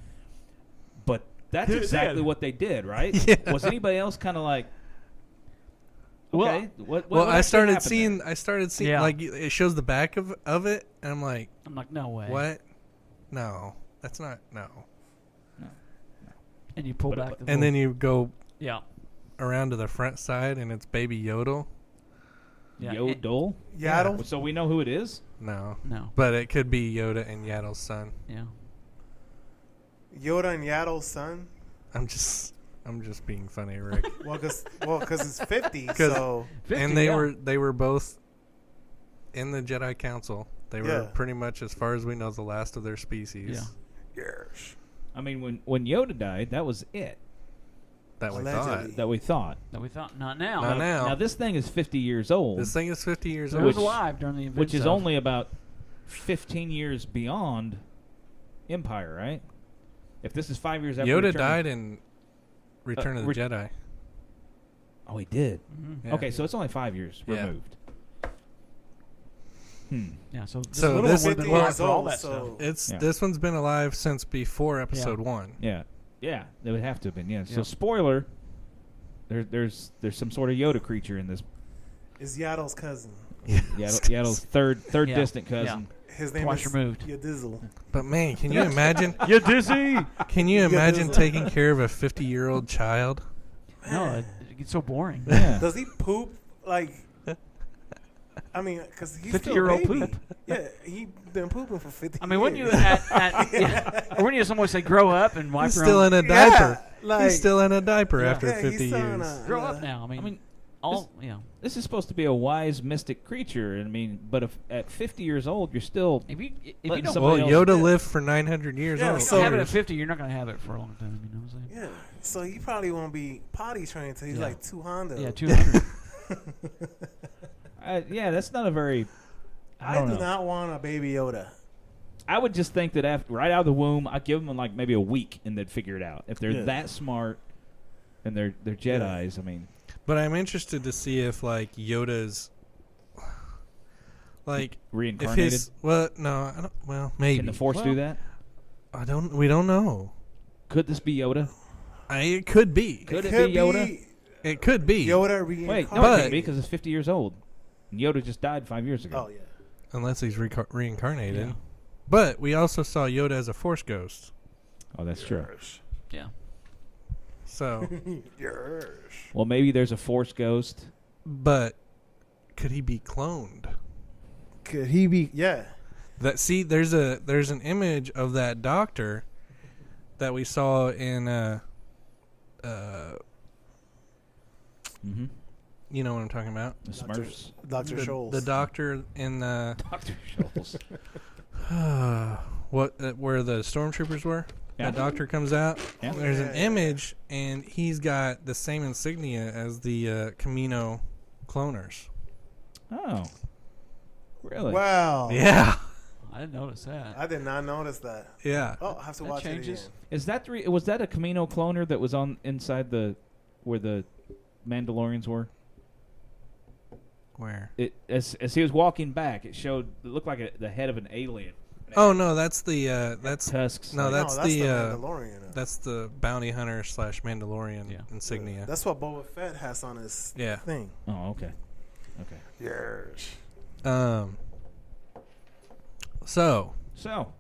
But that's Dude, exactly yeah. what they did, right? Yeah. Was anybody else kind of like? Well, Okay, what Well, I actually started happened there? seeing Yeah. like it shows the back of it, and I'm like, I'm like, no way. what? No, that's not. No. And you pull back the and then you go yeah. around to the front side, and it's Baby Yodel. Yeah. Yodel? Yaddle. So we know who it is? No, No. but it could be Yoda and Yaddle's son. Yeah. Yoda and Yaddle's son. I'm just being funny, Rick. Well, because it's 50. 'Cause- So 50, and they yeah. were both in the Jedi Council. They were Yeah. pretty much, as far as we know, the last of their species. Yeah. yes. I mean, when Yoda died, that was it. That we Allegedly. thought. That we thought. That we thought not now. Not now. Now, this thing is 50 years old. This thing is 50 years It old. was alive during the events which is of- only about 15 years beyond Empire, right? If this is 5 years after Yoda Return died in Return of the Jedi. Oh, he did. Mhm. Yeah. Okay, so it's only 5 years Yeah. removed. Yeah. So this So little this- one would have been well, alive for all that so- It's Yeah. This one's been alive since before Episode 1. Yeah, yeah, they would have to have been. Yeah. So Yeah. spoiler, there's some sort of Yoda creature in this. It's Yaddle's cousin. Yaddle's third Yeah. distant cousin. His name Twice is removed. Yadizzle. But man, can you imagine? You dizzy? Can you Yeah, imagine there's- taking care of a 50-year-old child? No, it gets so boring. Yeah. Does he poop like? I mean, because he's 50-year-old still a baby. poop. Yeah, he been pooping for 50. I mean, when you years. or when you someone say grow up and wipe He's your still own, in a Yeah, diaper. like- He's still in a diaper Yeah. after Yeah, he's 50 still years. in a- grow up now. I mean all This is supposed to be a wise mystic creature. I mean, but if at 50 years old, you're still If you letting don't somebody Well, else- Yoda lived for 900 years. Yeah, on if so- you don't have it at 50, you're not going to have it for a long time. You know what I'm saying? Yeah, so he probably won't be potty trained until he's Yeah. like 200. Yeah, 200. yeah, that's not a very. I don't do know. not want a baby Yoda. I would just think that after right out of the womb, I'd give them like maybe a week and they'd figure it out. If they're Yeah. that smart and they're Jedis, I mean, But I'm interested to see if like Yoda's like if reincarnated. his well no I don't, well maybe Can the Force do that? we don't know. Could this be Yoda? It could be. Could it be Yoda? It could be. Yoda Wait, reincarnated. no, it But- couldn't be because it's 50 years old. And Yoda just died 5 years ago. Oh yeah. Unless he's reincarnated. Yeah. But we also saw Yoda as a Force ghost. Oh, that's true. Yeah. So, Yes. Well, maybe there's a Force ghost. but could he be cloned? Could he be? Yeah. There's an image of that doctor that we saw in Mm-hmm. you know what I'm talking about? The Smurfs. Dr. Scholes. The doctor in the Dr. Scholes. where the stormtroopers were. Yeah. That doctor comes out. Yeah. There's an Yeah. image, and he's got the same insignia as the Camino cloners. Oh. Really? Wow. Yeah, I didn't notice that. I did not notice that. yeah. Oh, I have to That watch changes. it again. Is that was that a Camino cloner that was on inside where the Mandalorians were? Where? As he was walking back, it looked like the head of an alien. Oh no, that's the that's Tusks. no, that's the the Mandalorian. that's the bounty hunter / Mandalorian Yeah. insignia. That's what Boba Fett has on his Yeah. thing. Oh, okay. Okay. Yes. So, So,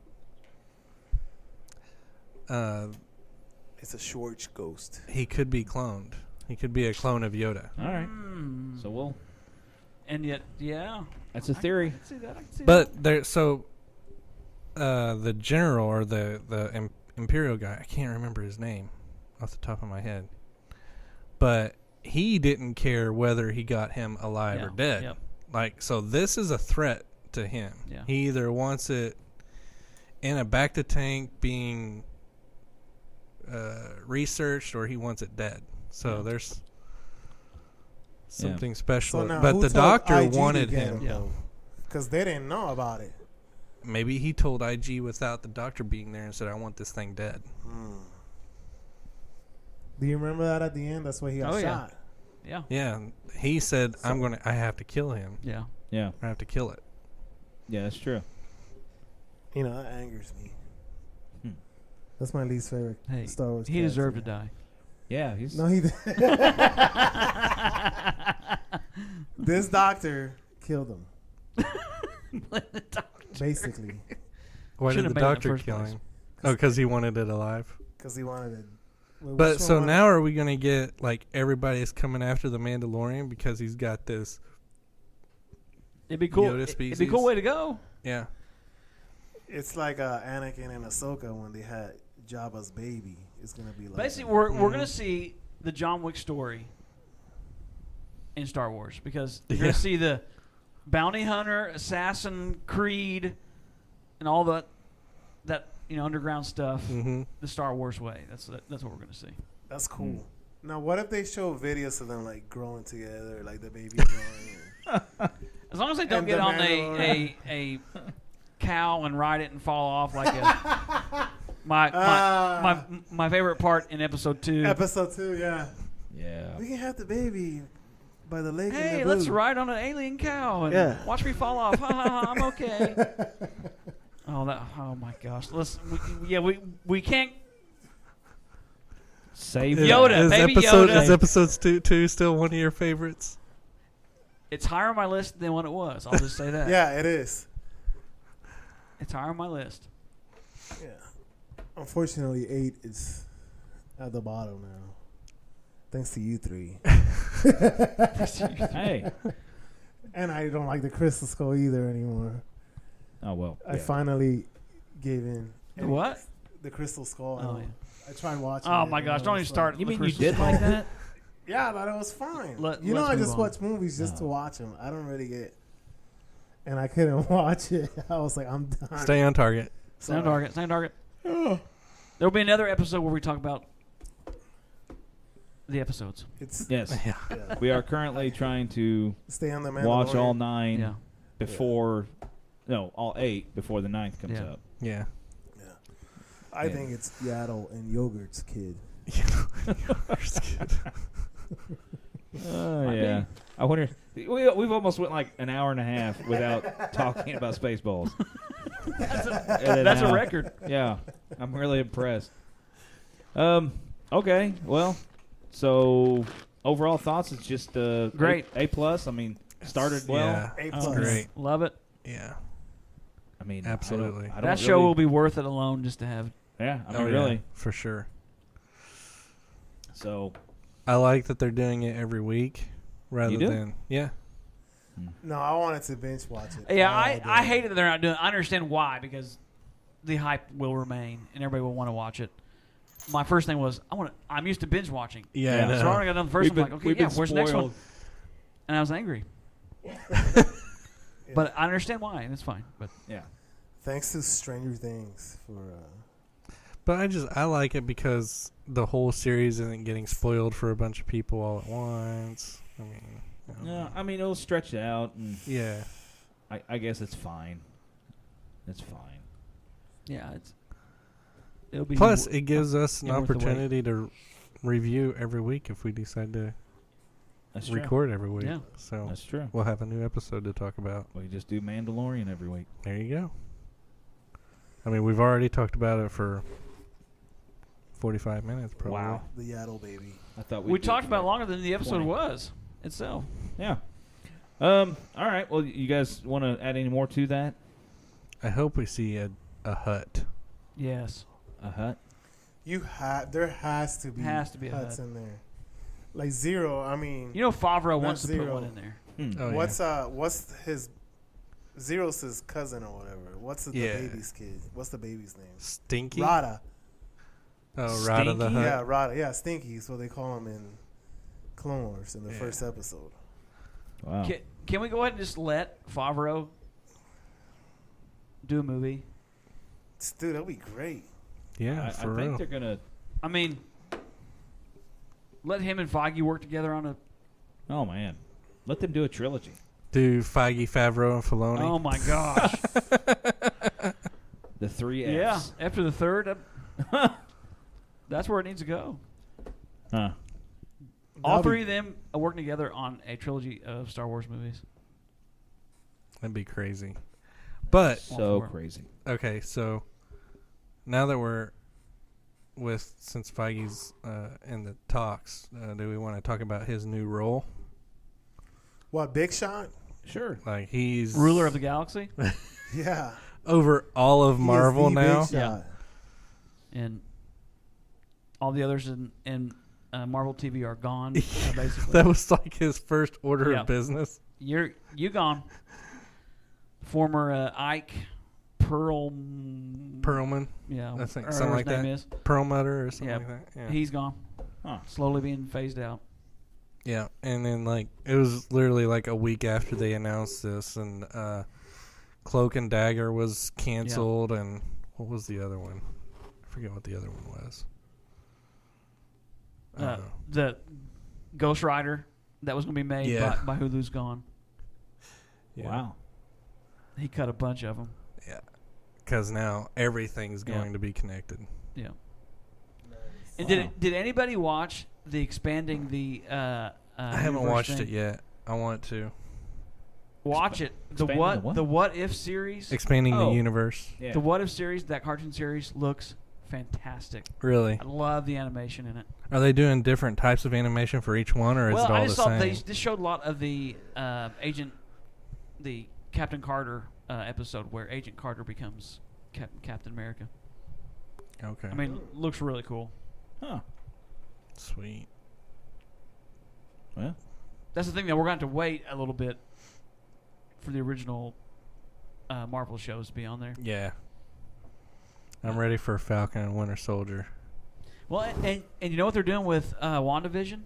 It's a Schwartz ghost. he could be cloned. He could be a clone of Yoda. all right. Hmm. So And yet, yeah. that's a theory. I can see that. I can see that. But the general or the Imperial guy, I can't remember his name off the top of my head. But he didn't care whether he got him alive or dead. Yep. Like, so this is a threat to him. Yeah. He either wants it in a bacta tank being researched, or he wants it dead. So Yeah. there's something special. So now, but who the told doctor IG to wanted get him. Yeah. Because they didn't know about it. Maybe he told IG without the doctor being there and said, "I want this thing dead." Do you remember that at the end? That's why he got Oh, yeah. shot. Yeah. Yeah, he said, I have to kill him. Yeah. Yeah. I have to kill it." Yeah, that's true. You know, that angers me. Hmm. That's my least favorite Hey, Star Wars he deserved to character. die. Yeah, he's No, he did. This doctor killed him. Basically. Why Shouldn't did the have made it in the doctor first kill place. him? Oh, because he wanted it alive. Because he wanted it. But so now are we going to get, like, everybody's coming after the Mandalorian because he's got this It'd be cool. Yoda It'd be a species? cool way to go. Yeah. It's like Anakin and Ahsoka when they had Jabba's baby. It's gonna be like Basically, that. we're gonna see the John Wick story in Star Wars because you're gonna see the bounty hunter, assassin, Creed, and all that underground stuff. Mm-hmm. The Star Wars way. That's what we're gonna see. That's cool. Now, what if they show videos of them like growing together, like the baby growing? As long as they don't And get the on Mandalorian. a cow and ride it and fall off like a my favorite part in episode 2. Episode 2, yeah. Yeah. We can have the baby by the leg. Hey, and the let's boob. ride on an alien cow and Yeah. watch me fall off. Ha, ha, ha, I'm okay. Oh my gosh. We can't. Save Yoda, baby Yoda. Is episodes 2 still one of your favorites? It's higher on my list than what it was. I'll just say that. Yeah, it is. It's higher on my list. Yeah. Unfortunately, 8 is at the bottom now. Thanks to you 3. Hey. And I don't like the Crystal Skull either anymore. Oh, well. I finally gave in. The what? The Crystal Skull. Oh, yeah. I tried watching Oh it, my and gosh! I Don't was even start. like- You mean you Crystal did Skull. like that? Yeah, I thought it was fine. Let's I move just on. watch movies just No. to watch them. I don't really get. And I couldn't watch it. I was like, I'm done. Stay on target. Stay on target. Stay on target. There'll be another episode where we talk about the episodes. It's Yes. Yeah. yeah. We are currently trying to Stay on the Mandalorian. watch all 9 Yeah. before... No, all 8 before the 9th comes Yeah. out. Yeah. I think it's Yaddle and Yogurt's kid. Oh, Might yeah. be. I wonder... We've almost went like an hour and a half without talking about Spaceballs. That's a record. Yeah. I'm really impressed. Okay. Well, so overall thoughts, it's just Great. A+. I mean, started well. Yeah. A That's plus. great. Love it. Yeah. I mean, Absolutely. I don't That show really- will be worth it alone just to have. Yeah, I mean, Oh, yeah, really. for sure. So, I like that they're doing it every week rather You do? than No, I wanted to binge watch it. Yeah, all I day. hate it that they're not doing it. I understand why, because the hype will remain and everybody will want to watch it. My first thing was I'm used to binge watching. Yeah, Yeah. I know. So I already got done the first one. Like, okay, yeah, where's the next one? And I was angry. But I understand why, and it's fine. But Yeah. Thanks to Stranger Things for. But I like it because the whole series isn't getting spoiled for a bunch of people all at once. I mean, Yeah, I mean, it'll stretch it out, and yeah. I guess it's fine. It's fine. yeah, it'll be. Plus, it gives us an yeah, worth the wait. opportunity to review every week if we decide to That's true. record every week. Yeah. So That's true. we'll have a new episode to talk about. We just do Mandalorian every week. There you go. I mean, we've already talked about it for 45 minutes, probably. Wow. The Yaddle baby. I thought We did talked for about it longer than the episode 20. was itself. Yeah. All right. Well, you guys want to add any more to that? I hope we see a hut. Yes. A hut? There has to be a huts hut. in there. Like Zero, I mean, You know, Favreau Not wants to put Zero. one in there. Oh, what's his Zero's his cousin or whatever? What's the baby's kid? What's the baby's name? Stinky? Rada. Oh, Rada the Stinky? Hut. Yeah, Rada. Yeah, Stinky is what they call him in Clone Wars in the first episode. Wow. Can we go ahead and just let Favreau do a movie? Dude, that'd be great. Yeah, I for think real. they're gonna. I mean, let him and Feige work together on a. Oh man, let them do a trilogy. Do Feige, Favreau, and Filoni. Oh my gosh! The 3 Fs. Yeah, after the third, that's where it needs to go. Huh. All That'd be- three of them are working together on a trilogy of Star Wars movies. That'd be crazy. But, So for it. crazy. okay, so now that we're since Feige's in the talks, do we want to talk about his new role? What, Big Shot? Sure. Like, he's Ruler of the Galaxy, Yeah. over all of He is Marvel the now. Big Shot. and All the others in Marvel TV are gone. Basically, That was like his first order Yeah. of business. you gone. Former Ike Perlman, yeah, I think or something whatever like his name that. is. Perlmutter or something Yeah. like that. Yeah. He's gone. Huh. Slowly being phased out. Yeah, and then like it was literally like a week after they announced this, and Cloak and Dagger was canceled, and what was the other one? I forget what the other one was. I don't know. The Ghost Rider that was going to be made Yeah. by Hulu's gone. Yeah. Wow. He cut a bunch of them. Yeah, because now everything's going to be connected. Yeah. Nice. And Wow. did anybody watch the expanding the? I haven't universe watched thing? it yet. I want to. Watch it. expanding the what? The What If series. Expanding Oh. the universe. Yeah. The What If series, that cartoon series, looks fantastic. Really? I love the animation in it. Are they doing different types of animation for each one, or is Well, it all I the just saw same? they just showed a lot of the the Captain Carter episode where Agent Carter becomes Captain America. Okay. I mean, looks really cool. Huh. Sweet. Well, That's the thing that we're going to have to wait a little bit for the original Marvel shows to be on there. Yeah. I'm ready for Falcon and Winter Soldier. Well, and you know what they're doing with WandaVision?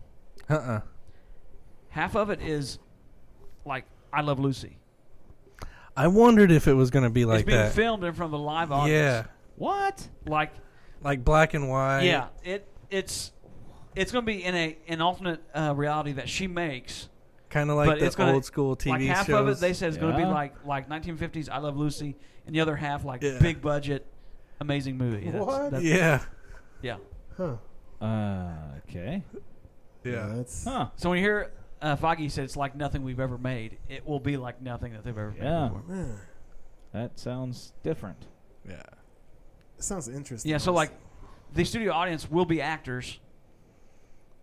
Half of it is like I Love Lucy. I wondered if it was going to be like it's being that. filmed in front of a live audience. Yeah. what? Like Black and white. yeah, it's going to be in an alternate reality that she makes. Kind of But like it's the gonna- old school TV Like half shows. of it they said is going to be Yeah. like 1950s I Love Lucy, and the other half like Yeah. big budget, amazing movie. What? Yeah. Yeah. Huh. Okay. Yeah. That's Huh. So when you hear Foggy said it's like nothing we've ever made, it will be like nothing that they've ever Yeah. made before. man. That sounds different. Yeah. It sounds interesting. Yeah, so like the studio audience will be actors,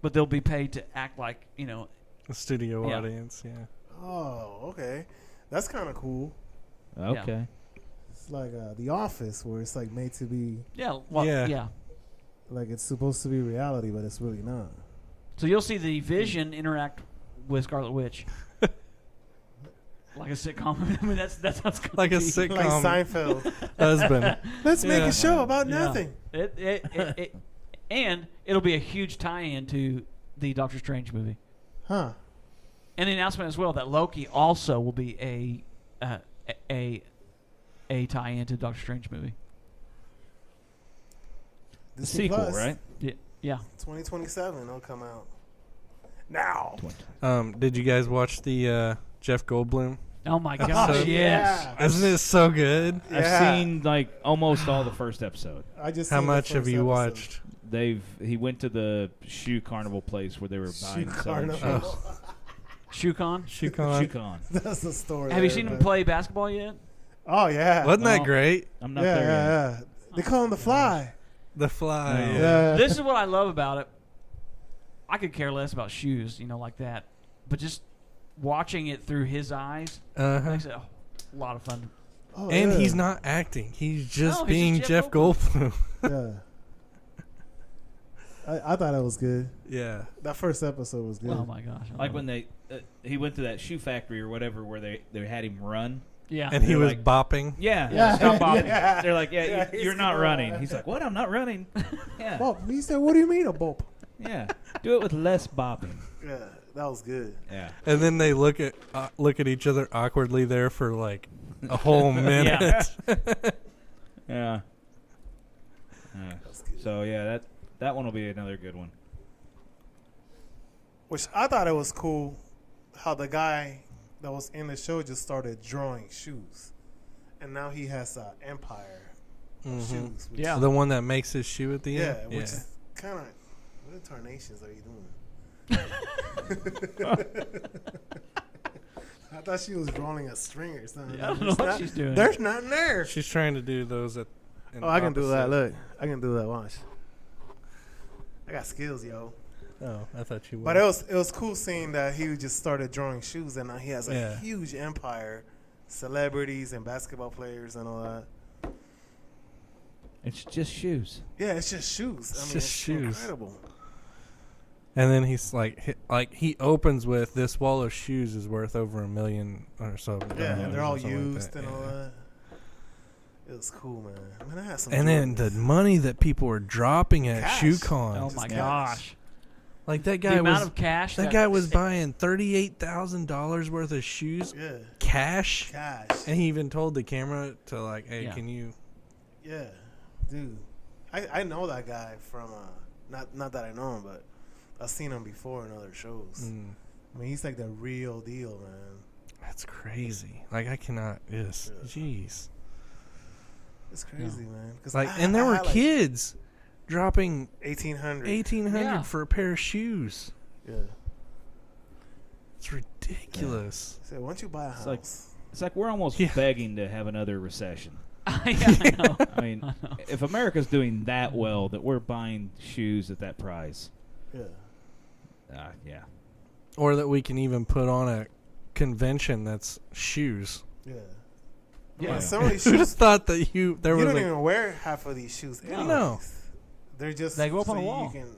but they'll be paid to act like, The studio Yeah. audience. Yeah. Oh, okay. That's kind of cool. Okay. It's like The Office, where it's like made to be yeah, Yeah. like it's supposed to be reality, but it's really not. So you'll see the Vision interact with Scarlet Witch. Like a sitcom. I mean, that's how it's going Like to a be. sitcom Like Seinfeld. husband. Let's make Yeah. a show about Yeah. nothing. And it'll be a huge tie-in to the Doctor Strange movie. Huh. And the announcement as well that Loki also will be a tie-in to the Doctor Strange movie. The Disney sequel, Plus, right? Yeah. 2027, it'll come out. Now. Did you guys watch the Jeff Goldblum? Oh my Episode? gosh! Yes. Yeah. Isn't it so good? Yeah. I've seen like almost all the first episode. I just How seen the much have first you episode. watched? He went to the shoe carnival place where they were buying Shoe and selling Carnival. shoes. Shukon. Shukon. Shoe-con. That's the story. Have you there, seen him but- play basketball yet? Oh yeah. Wasn't that No. great? I'm not yeah, there yet. yeah. They call him the Fly. The Fly. No. Yeah. Yeah. This is what I love about it. I could care less about shoes, like that. But just watching it through his eyes Uh-huh. makes it a lot of fun. Oh, And yeah. he's not acting. He's just No, he's being just Jeff Jeff Goldblum. Yeah. I thought it was good. yeah. That first episode was good. Oh my gosh! I Like love when it. he went to that shoe factory or whatever where they had him run. Yeah. And he They're was like- bopping. Yeah. Yeah. Stop bopping. Yeah. They're like, Yeah, you're he's not gonna- running. He's like, what? I'm not running. Yeah. Bop. He said, "What do you mean a bop?" Yeah. Do it with less bopping. Yeah, that was good. Yeah. And then they look at each other awkwardly there for like a whole minute. Yeah. That's good. So yeah, that one will be another good one. Which I thought it was cool how the guy that was in the show just started drawing shoes, and now he has an empire of Mhm. shoes. Which, Yeah. The one that makes his shoe at the yeah, end. which is kind of what tarnations are you doing? I thought she was drawing a string or something. Yeah, I don't know There's what not- she's doing. There's nothing there. She's trying to do those at. Oh, I can do that. Look, I can do that. Watch. I got skills, yo. Oh, I thought you would. But it was cool seeing that he just started drawing shoes, and now he has a Yeah. huge empire, celebrities and basketball players and all that. It's just shoes. Yeah, it's just shoes. It's I mean, just it's shoes. incredible. And then he's like he opens with this wall of shoes is worth over $1 million or so. Yeah, and they're all or something like used that, and all yeah. that. It was cool, man. Man, I had some. And then the money that people were dropping at Cash. shoe cons. Oh my cash. gosh! Like that The guy amount was of cash that guy was buying $38,000 worth of shoes Yeah, cash. cash. And he even told the camera to like, "Hey, Yeah. can you?" Yeah, dude. I know that guy from not that I know him, but I've seen him before in other shows. I mean, he's like the real deal, man. That's crazy. Like I cannot. Yes. Yeah. Jeez. It's crazy, man. 'Cause Like, and there were had, like, kids dropping 1,800. Yeah. for a pair of shoes. Yeah. It's ridiculous. So once you buy a house, like- It's like we're almost Yeah. begging to have another recession. Yeah, I know. I mean, if America's doing that well, that we're buying shoes at that price, yeah. yeah. Or that we can even put on a convention that's shoes. Yeah. Yeah. Well, some of these Who'd have shoes, thought that there you was don't like, even wear half of these shoes anyways. No. They're just They go up so on the wall. you can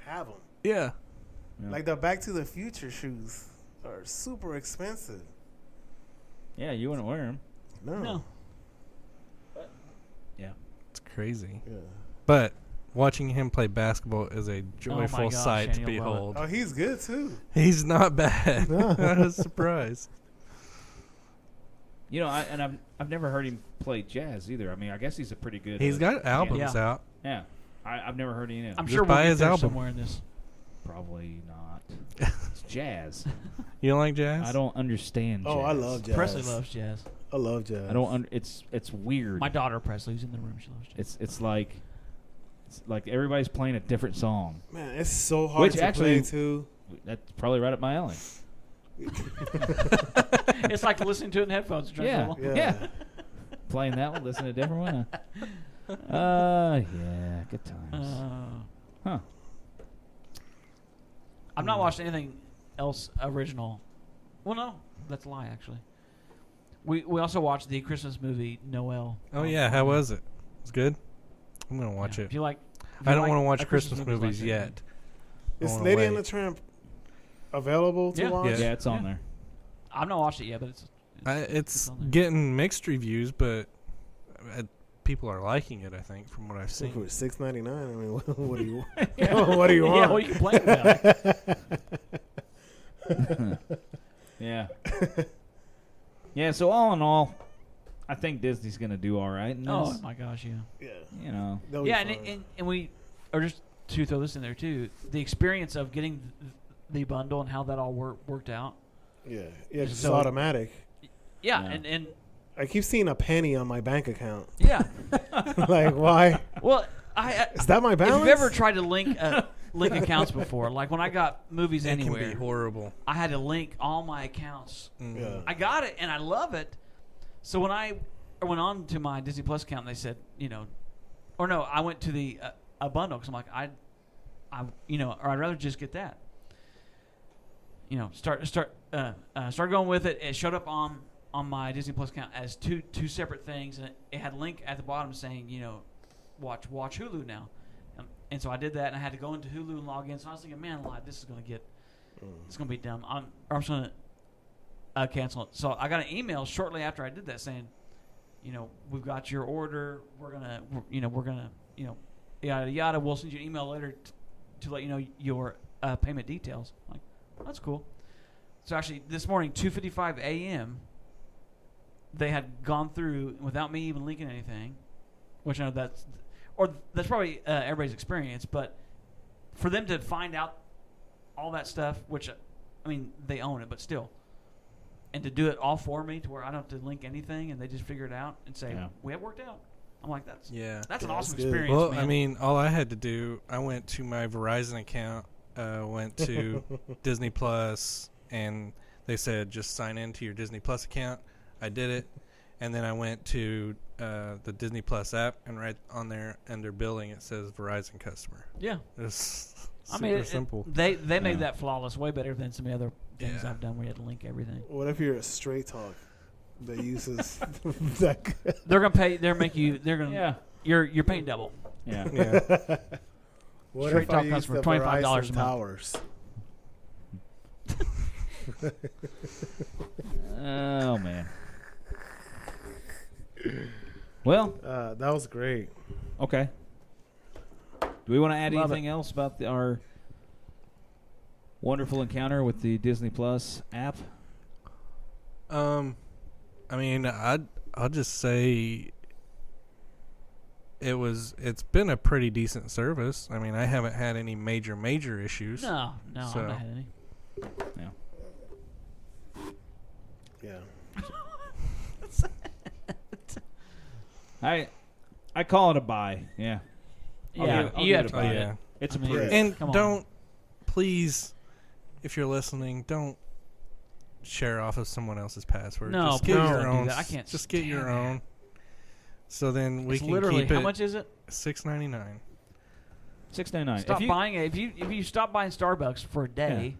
have them. yeah. Yeah. Like the Back to the Future shoes are super expensive. Yeah, you wouldn't wear them. No. Yeah. It's crazy. Yeah. But watching him play basketball is a joyful gosh, sight to and you'll love behold. Oh, he's good too. He's not bad. No. I was surprised. You know, I've never heard him play jazz either. I mean, I guess he's a pretty good. He's got albums Yeah. out. Yeah, I've never heard any of I'm them. Just sure we'll buy get his there album. somewhere in this. Probably not. It's jazz. You don't like jazz? I don't understand. Oh, jazz. I love jazz. Presley loves jazz. I love jazz. I don't. It's weird. My daughter Presley's in the room. She loves jazz. It's like everybody's playing a different song. Man, it's so hard Which to actually- play too. That's probably right up my alley. It's like listening to it in headphones. Yeah. Yeah. Yeah. Playing that one, listening to a different one. Yeah, good times. Huh? I've not watched anything else original. Well, no, that's a lie. Actually, we also watched the Christmas movie Noel. Oh yeah, how was it? It's good. I'm gonna watch Yeah. it. If you like, I don't want to a watch Christmas movie like movies that, yet. I Is wanna Lady wait. and the Tramp available to Yeah. watch? Yeah, it's on Yeah. there. I've not watched it yet, but it's It's on there. getting mixed reviews, but people are liking it. I think from what I've For seen. $6.99. I mean, what do you want? What do you want? Yeah, well, you complain about it. Yeah. Yeah. So all in all, I think Disney's gonna do all right. And Oh this, my gosh, yeah. Yeah. you know, That'll be Yeah, fun. and we, or just to throw this in there too, the experience of getting the bundle and how that all worked out. Yeah, 'cause it's So- automatic. Yeah, Yeah. and I keep seeing a penny on my bank account. yeah. Like, why? Well, Is that my if balance? you've ever tried to link accounts before, like when I got Movies It can Anywhere, be horrible. I had to link all my accounts. Yeah. I got it and I love it. So when I went on to my Disney Plus account, they said, I went to the a bundle because I'm like, or I'd rather just get that. Start going with it. It showed up on my Disney Plus account as two separate things, and it had a link at the bottom saying, watch Hulu now. And so I did that, and I had to go into Hulu and log in. So I was thinking, man, this is going to get, it's going to be dumb. I'm just going to cancel it. So I got an email shortly after I did that saying, we've got your order. We're gonna, yada yada. We'll send you an email later to let you know your payment details. I'm like, that's cool. So actually, this morning, 2:55 a.m., they had gone through without me even linking anything, which I know that's probably everybody's experience. But for them to find out all that stuff, which I mean, they own it, but still, and to do it all for me to where I don't have to link anything, and they just figure it out and say, we have worked out. I'm like, that's Yeah. an Yeah, awesome that's good. experience. Well, man. I mean, all I had to do, I went to my Verizon account, went to Disney Plus, and they said just sign into your Disney Plus account. I did it, and then I went to the Disney Plus app, and right on there under billing it says Verizon customer. yeah. It's I super mean, simple. They made that flawless, way better than some of the other things Yeah. I've done where you had to link everything. What if you're a straight talk that uses that? They're gonna pay. They're gonna. Yeah. you're paying double. Yeah. Yeah. What Straight if talk I use customer, the $25 Verizon a month. towers? Oh man. Well, That was great. okay. Do we want to add Love anything else about our wonderful encounter with the Disney Plus app? I mean, I'll just say it's been a pretty decent service. I mean, I haven't had any major issues. No, So- I've not had any. Yeah. Yeah. I call it a buy. Yeah. I'll Yeah, give- I'll you give have it to a Oh buy. buy yeah. it. It's I mean, approved. And come on. don't, please, if you're listening, don't share off of someone else's password. No, just get please your don't do own. that. I can't Just get your stand that. own. So then we It's can literally keep it. how much is it? $6.99. $6.99. Stop buying it. If you stop buying Starbucks for a day,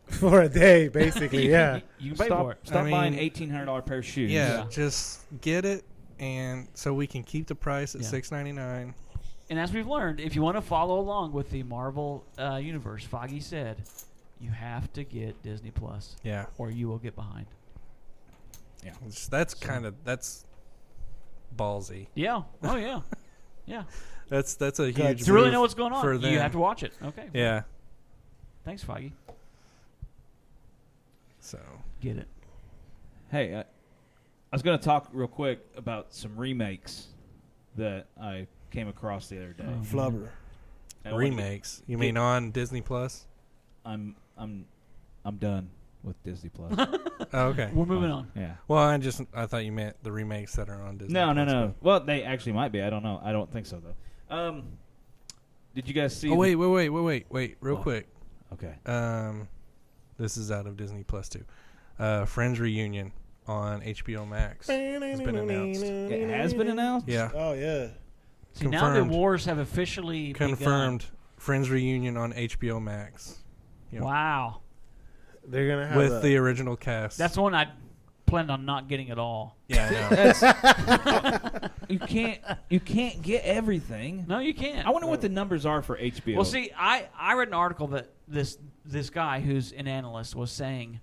For a day, basically, yeah. you can pay for it. Stop I buying mean, $1,800 pair of shoes. Yeah, Yeah. just get it, and so we can keep the price at Yeah. $6.99. And as we've learned, if you want to follow along with the Marvel universe, Foggy said, you have to get Disney Plus, Yeah, or you will get behind. that's that's ballsy. Yeah. Oh yeah. Yeah. That's a huge. To really move know what's going on, for you them. have to watch it. Okay. Yeah. Thanks, Foggy. So Get it. Hey, I was going to talk real quick about some remakes that I came across the other day. Flubber. I wanna get- remakes. You mean on Disney Plus? I'm done with Disney Plus. Oh, okay. We're moving on. Yeah. Well, I thought you meant the remakes that are on Disney. No. Plus, Well, they actually might be. I don't know. I don't think so though. Did you guys see? but- Oh wait, real What? quick. Okay. This is out of Disney Plus too. Friends reunion on HBO Max has been announced. It has been announced. Yeah, Oh, yeah. See, now the Confirmed. wars have officially confirmed. Friends reunion on HBO Max. begun. Yep. Wow. They're going to have With the original cast. That's one I planned on not getting at all. yeah. I know. You can't get everything. No, you can't. I wonder what the numbers are for HBO. Well, see, I read an article that this guy who's an analyst was saying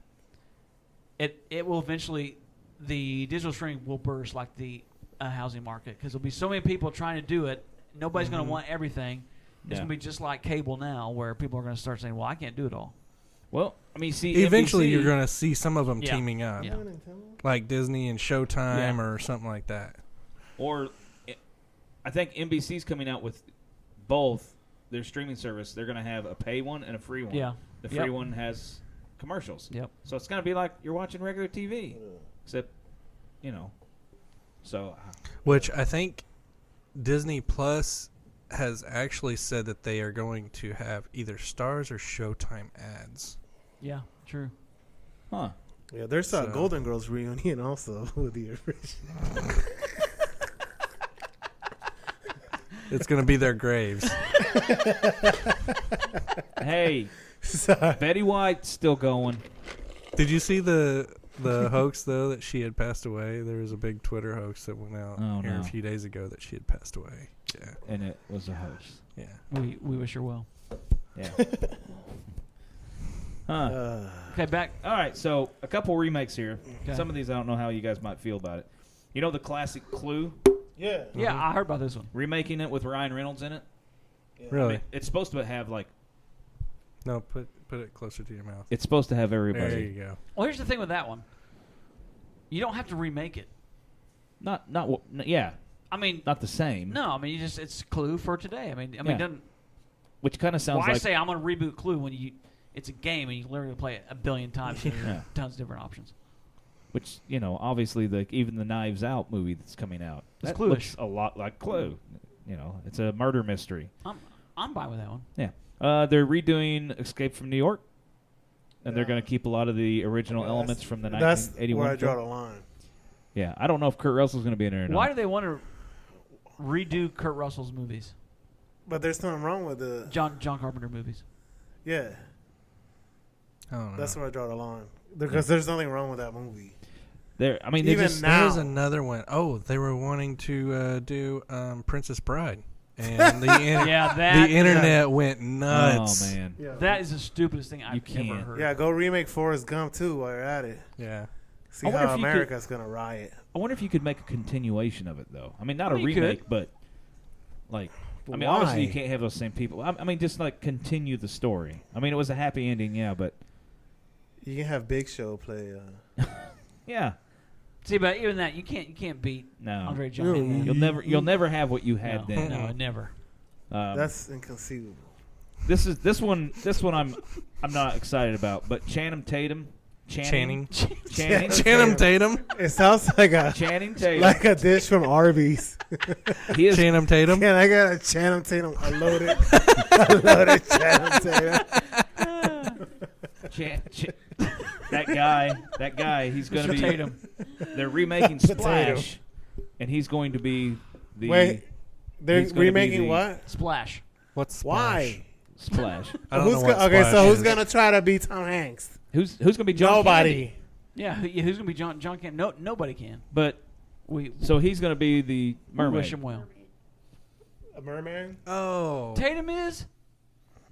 it will eventually, the digital streaming will burst like the housing market, because there'll be so many people trying to do it. Nobody's going to want everything. It's going to be just like cable now, where people are going to start saying, well, I can't do it all. Well, I mean, see, Eventually, NBC you're going to see some of them Yeah. teaming up, Yeah. like Disney and Showtime Yeah. or something like that. or I think NBC's coming out with both their streaming service. They're going to have a pay one and a free one. Yeah. The free one has commercials. Yep. So it's going to be like you're watching regular TV, except, so Which I think Disney Plus has actually said that they are going to have either Stars or Showtime ads. Yeah, true. huh? Yeah, there's a So- Golden Girls reunion also with the original. It's going to be their graves. Hey, Sorry. Betty White's still going. Did you see the hoax though that she had passed away? There was a big Twitter hoax that went out Oh, here no. a few days ago that she had passed away. Yeah, And it was a hoax. yeah. We wish her well. Yeah. Huh. Okay, back. All right, so a couple remakes here. Okay. Some of these I don't know how you guys might feel about it. You know the classic Clue? Yeah. Yeah, I heard about this one. Remaking it with Ryan Reynolds in it? Really? It's supposed to have No, put it closer to your mouth. it's supposed to have There everybody. you go. Well, here's the thing with that one. You don't have to remake it. Yeah, I mean, not the same. no. I mean, it's Clue for today. I mean, Yeah. doesn't. Which kind of sounds Why like say I'm going to reboot Clue when it's a game and you literally play it a billion times and Yeah. there's tons of different options. which obviously even the Knives Out movie that's coming out. It's That Clue-ish. looks a lot like Clue. It's a murder mystery. I'm fine with that one. Yeah. They're redoing Escape from New York, and they're Yeah. going to keep a lot of the original Yeah, elements from the That's 1981 where I draw film. the line. Yeah, I don't know if Kurt Russell's going to be in there or not. Why do they want to redo Kurt Russell's movies? But there's nothing wrong with the. John Carpenter movies. Yeah, I don't know. that's where I draw the line. Because there's nothing wrong with that movie. I mean, they Even just now. There was another one. Oh, they were wanting to do Princess Bride, and the internet went nuts. Oh man. Yeah. That is the stupidest thing I've ever can't. heard. Yeah, go remake Forrest Gump too while you're at it. Yeah. See I wonder how if you America's gonna riot. I wonder if you could make a continuation of it though. I mean, not I a mean, you remake, could. but like. I mean, Why? obviously you can't have those same people. I mean, just like continue the story. I mean, it was a happy ending, yeah, but You can have Big Show play. yeah, See, but even that, you can't beat no, Andre Giant. you'll never have what you had then. No, never. That's inconceivable. This one I'm not excited about, but Channing Tatum. Channing Tatum. It sounds like a Channing Tatum. like a dish from Arby's. He is Channing Tatum. Can I get a Channing Tatum? A loaded Channing Tatum. that guy. He's going to be. Tatum. They're remaking Potato. Splash, and he's going to be the. Wait, they're he's gonna be remaking the- what? Splash. What's Splash? Why? Splash. I don't know what Okay, Splash so who's is. gonna try to be Tom Hanks? Who's going to be John Nobody. Candy? Yeah, who's gonna be John Candy? No, nobody can. But so he's going to be the We mermaid. wish him well. A merman? Oh. Tatum is.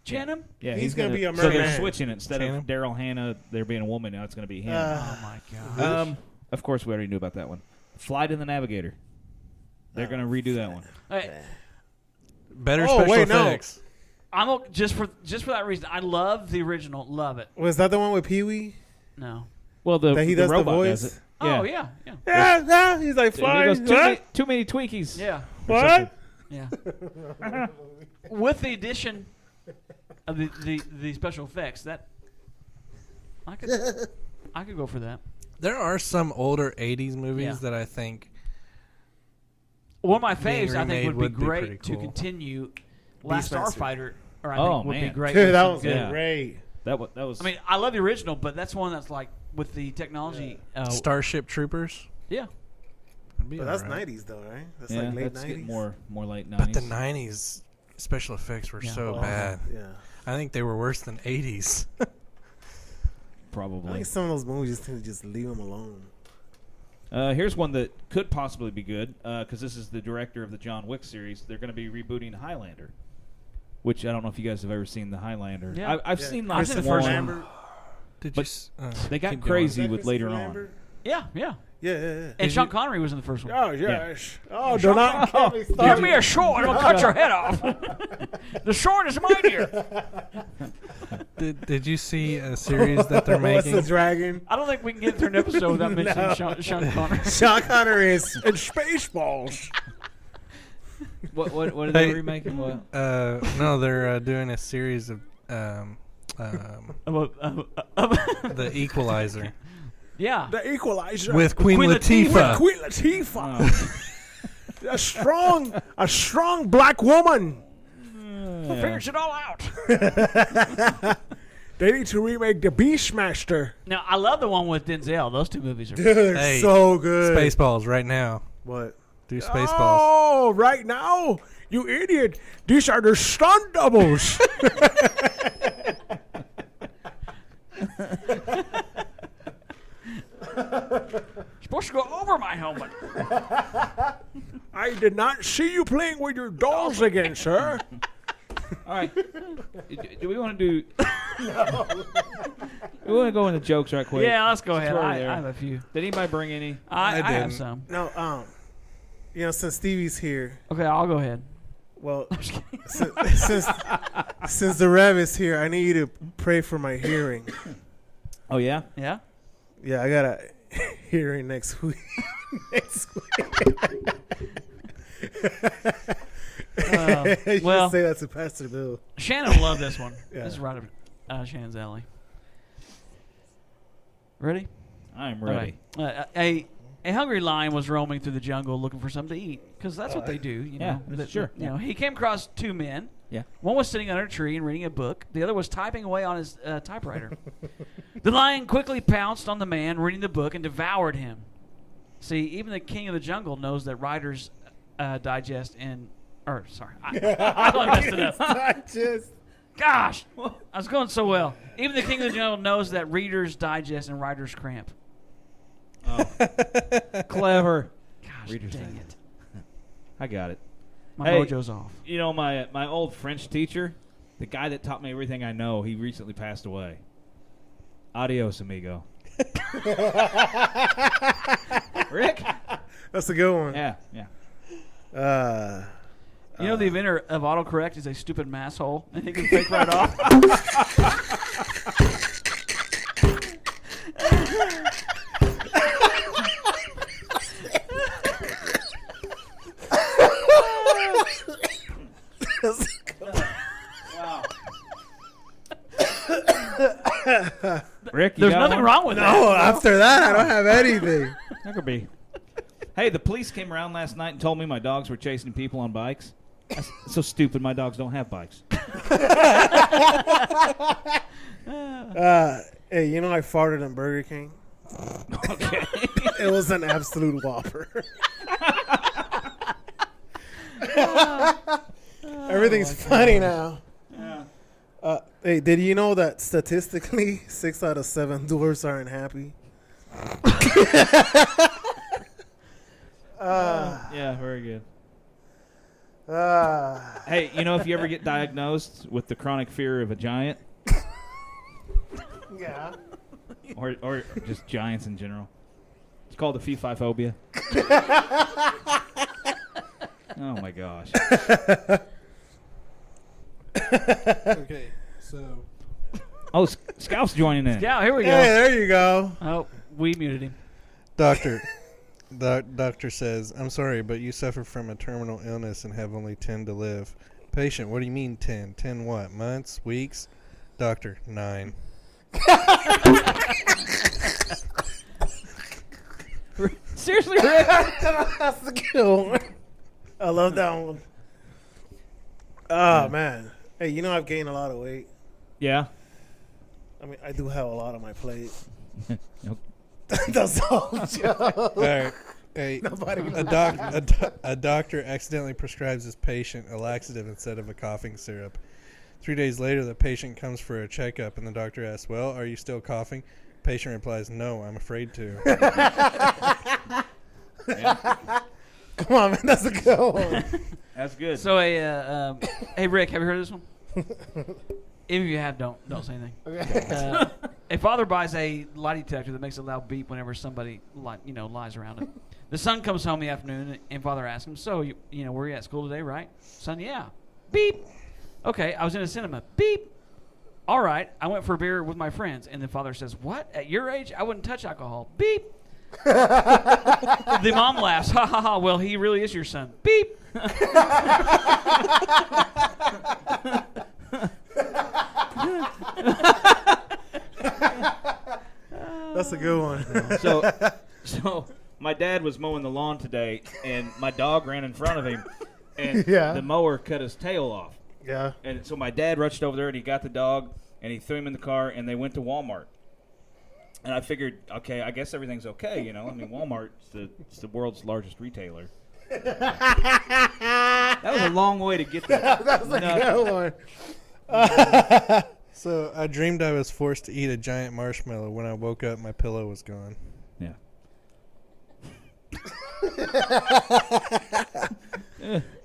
Channing. Yeah, He's gonna be a So they're merman. switching it instead Channing? of Daryl Hannah. There being a woman now. It's going to be him. Oh my god. Of course, we already knew about that one. Flight in the Navigator. They're going to redo that one. Hey, Better Oh, special wait, no. effects. just for that reason. I love the original. Love it. Was that the one with Pee Wee? No. Well, That he does the robot voice? does it. Oh yeah. Yeah. Yeah. He's like He flying. goes, What? too many Twinkies. Yeah. What? Yeah. With the addition of the special effects, that I could go for that. There are some older 80s movies Yeah. that I think One of my Being faves, I think, remade would be would be great pretty to cool. continue. Last Beastmaster. Starfighter, or I Oh, think would be man. great. Dude, with that some was good- Yeah. great. That was. I mean, I love the original, but that's one that's like with the technology. Starship Troopers. Yeah. Would be But that's alright. 90s though, right? That's yeah, like late that's 90s. getting more late 90s. But the 90s special effects were Yeah. so Oh, bad. Yeah. I think they were worse than 80s. I Probably. think some of those movies just need to just leave them alone. Here's one that could possibly be good because this is the director of the John Wick series. They're going to be rebooting Highlander, which I don't know if you guys have ever seen the Highlander. Yeah. I've Yeah. seen like Christopher one. Lambert. Did But you? They got keep crazy Is that with later Christopher on. Lambert? Yeah. Yeah. And Sean Connery was in the first one. Oh, yes. Oh, do not get me Give started. me a sword, I'll cut your head off. The sword is mightier. Did you see a series that they're What's the making? dragon? I don't think we can get through an episode without mentioning No. Sean Connery. Sean Connery is in Spaceballs. What are they Hey. remaking? What? No, they're doing a series of The Equalizer Yeah. The Equalizer. with Queen Queen Latifah. Queen Latifah. Oh. A strong black woman. Figures it all out. They need to remake The Beastmaster. Now, I love the one with Denzel. Those two movies are. Dude, Hey, so good. Spaceballs right now. What? Do Spaceballs. Oh, right now? You idiot. These are the stunt doubles. Supposed to go over my helmet. I did not see you playing with your dolls again, sir. All right. Do we want to do? We want to go into jokes right quick. Yeah, let's go ahead. throw it I there. have a few. Did anybody bring any? I have didn't. some. No, since Stevie's here, Okay, I'll go ahead. well, since the Rev is here, I need you to pray for my hearing. Oh yeah. Yeah? Yeah, I got a hearing next week. You should well, say that to Pastor Bill. Shannon will love this one. Yeah. This is right up Shannon's alley. Ready? I'm All ready. right. A hungry lion was roaming through the jungle looking for something to eat because that's what they do. You Yeah, know. that's sure. You know, he came across two men. Yeah. One was sitting under a tree and reading a book. The other was typing away on his typewriter. The lion quickly pounced on the man reading the book and devoured him. See, even the king of the jungle knows that Writers Digest and... Or, sorry. I thought I messed it up. Gosh! I was going so well. Even the king of the jungle knows that Reader's Digest and Writer's Cramp. Oh. Clever. Gosh, Reader's dang Digest. it. I got it. My Hey. mojo's off. You know, my old French teacher, the guy that taught me everything I know, he recently passed away. Adios, amigo. Rick? That's a good one. Yeah. You know the inventor of autocorrect is a stupid masshole, and he can fake right off. Wow. Rick, you There's got nothing one? wrong with that. No, after that, I don't have anything. That could be. Hey, the police came around last night and told me my dogs were chasing people on bikes. That's so stupid. My dogs don't have bikes. Hey, you know I farted in Burger King? Okay. It was an absolute whopper. Everything's funny now. Yeah. Hey, did you know that statistically 6 out of 7 dwarfs aren't happy? Yeah, very good. Uh, Hey, you know, if you ever get diagnosed with the chronic fear of a giant, yeah. or just giants in general, it's called the fee-fi-phobia. Oh, my gosh. Okay, so Oh, Scout's joining in. Yeah, here we Hey, go. there you go. Oh, we muted him. doctor, the doctor says, "I'm sorry, but you suffer from a terminal illness and have only 10 to live." Patient, what do you mean 10? 10 what? Months? Weeks? Doctor, 9. Seriously, Rick? That's a good one. I love that one. Oh, man. Hey, you know I've gained a lot of weight. Yeah. I mean, I do have a lot on my plate. Nope. That's all joke. All right. Hey, Nobody a doctor accidentally prescribes his patient a laxative instead of a coughing syrup. 3 days later, the patient comes for a checkup, and the doctor asks, "Well, are you still coughing?" Patient replies, "No, I'm afraid to." Come on, man. That's a good one. That's good. So, hey, Rick, have you heard of this one? If you have, don't say anything. Okay. A father buys a lie detector that makes a loud beep whenever somebody lies around it. The son comes home in the afternoon, and father asks him, "So, you were you at school today, right?" Son, "Yeah." Beep. "Okay, I was in a cinema." Beep. "All right, I went for a beer with my friends." And the father says, "What? At your age, I wouldn't touch alcohol." Beep. The mom laughs. "Ha ha ha, well, he really is your son." Beep. That's a good one. So my dad was mowing the lawn today, and my dog ran in front of him, and Yeah. the mower cut his tail off. Yeah. And so my dad rushed over there, and he got the dog, and he threw him in the car, and they went to Walmart. And I figured, okay, I guess everything's okay, I mean, Walmart's the world's largest retailer. That was a long way to get there. That's a good one. So I dreamed I was forced to eat a giant marshmallow. When I woke up, my pillow was gone. Yeah.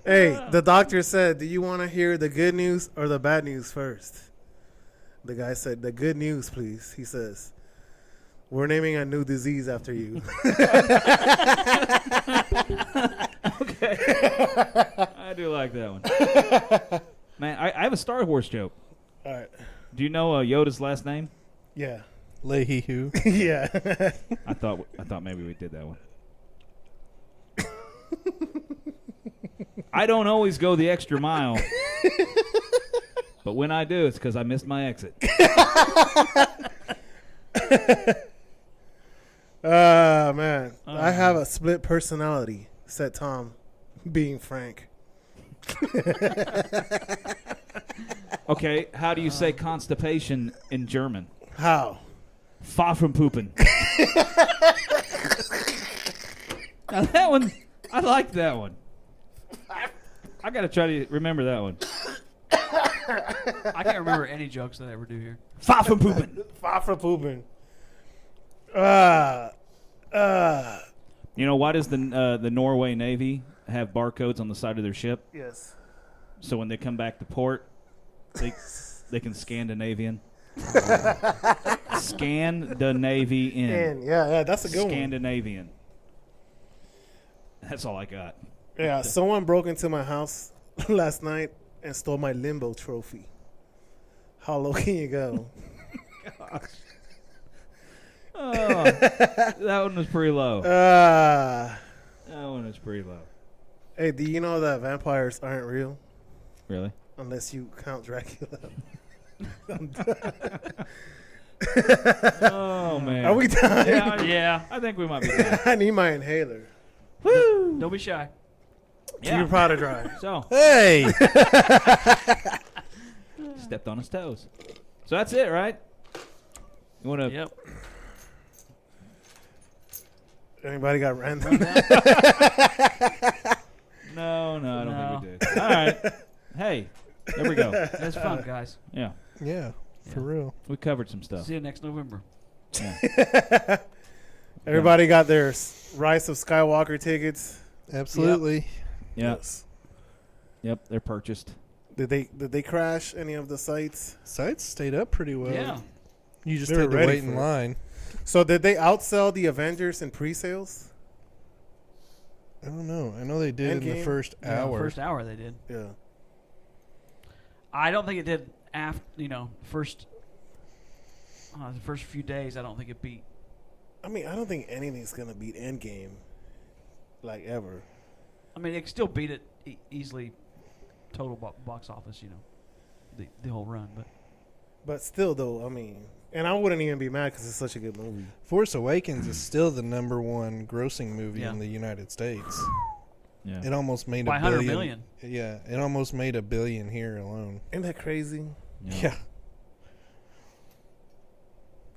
Hey, the doctor said, "Do you want to hear the good news or the bad news first?" The guy said, "The good news, please." He says, "We're naming a new disease after you." Okay. I do like that one. Man, I have a Star Wars joke. All right. Do you know Yoda's last name? Yeah. Leahy who? Yeah. I thought maybe we did that one. I don't always go the extra mile, but when I do, it's because I missed my exit. Man. I have a split personality, said Tom, being frank. Okay, how do you say constipation in German? How? Far from pooping. Now that one, I like that one. I gotta try to remember that one. I can't remember any jokes that I ever do here. Far from pooping. Far from pooping. You know, why does the Norway Navy have barcodes on the side of their ship? Yes. So when they come back to port, they can Scandinavian. Scandinavian. Yeah, that's a good one. Scandinavian. That's all I got. Yeah, someone broke into my house last night and stole my limbo trophy. How low can you go? Oh, that one was pretty low. That one was pretty low. Hey, do you know that vampires aren't real? Really? Unless you count Dracula. Oh, man. Are we done? Yeah. I think we might be done. I need my inhaler. Woo! Don't be shy. Yeah. Keep your powder dry. So, Hey! stepped on his toes. So that's it, right? You want to... Yep. Anybody got random? No, I don't think we did. All right. Hey, there we go. It's fun, guys. Yeah, Yeah, for real. we covered some stuff. See you next November. Yeah. Everybody got their Rise of Skywalker tickets. Absolutely. Yep. Yep, they're purchased. Did they crash any of the sites? Sites stayed up pretty well. Yeah. You just They were had to ready wait in for it. line. So did they outsell the Avengers in pre-sales? I don't know. I know they did in the Endgame? first Yeah, hour. First hour they did. Yeah. I don't think it did after, the first few days. I don't think it beat. I mean, I don't think anything's gonna beat Endgame, like ever. I mean, it could still beat it easily, total box office, the whole run. But still, though, I mean, and I wouldn't even be mad because it's such a good movie. Force Awakens is still the number one grossing movie Yeah. in the United States. Yeah. It almost made By a 100 billion. million. Yeah, it almost made $1 billion here alone. Ain't that crazy? Yeah.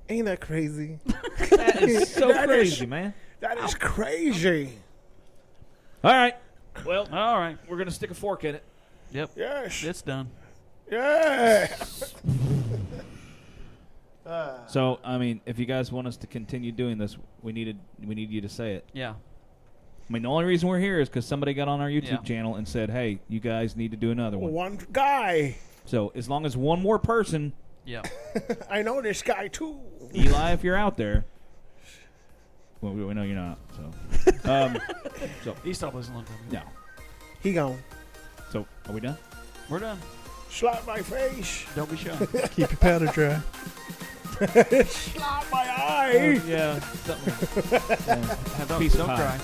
Ain't that crazy? That is so That crazy, is- man. That is crazy. All right. Well, All right. we're going to stick a fork in it. Yep. Yes. It's done. Yeah. So, I mean, if you guys want us to continue doing this, we need you to say it. Yeah. I mean, the only reason we're here is because somebody got on our YouTube Yeah. channel and said, hey, you guys need to do another one. One guy. So, as long as one more person, Yeah. I know this guy too. Eli, if you're out there, well, we know you're not. So, He stopped listening a long time ago. no. He gone. So, are we done? We're done. Slap my face. Don't be shy. Keep your powder dry. Slap my eye. Yeah. Something. Don't Piece of cry. pie.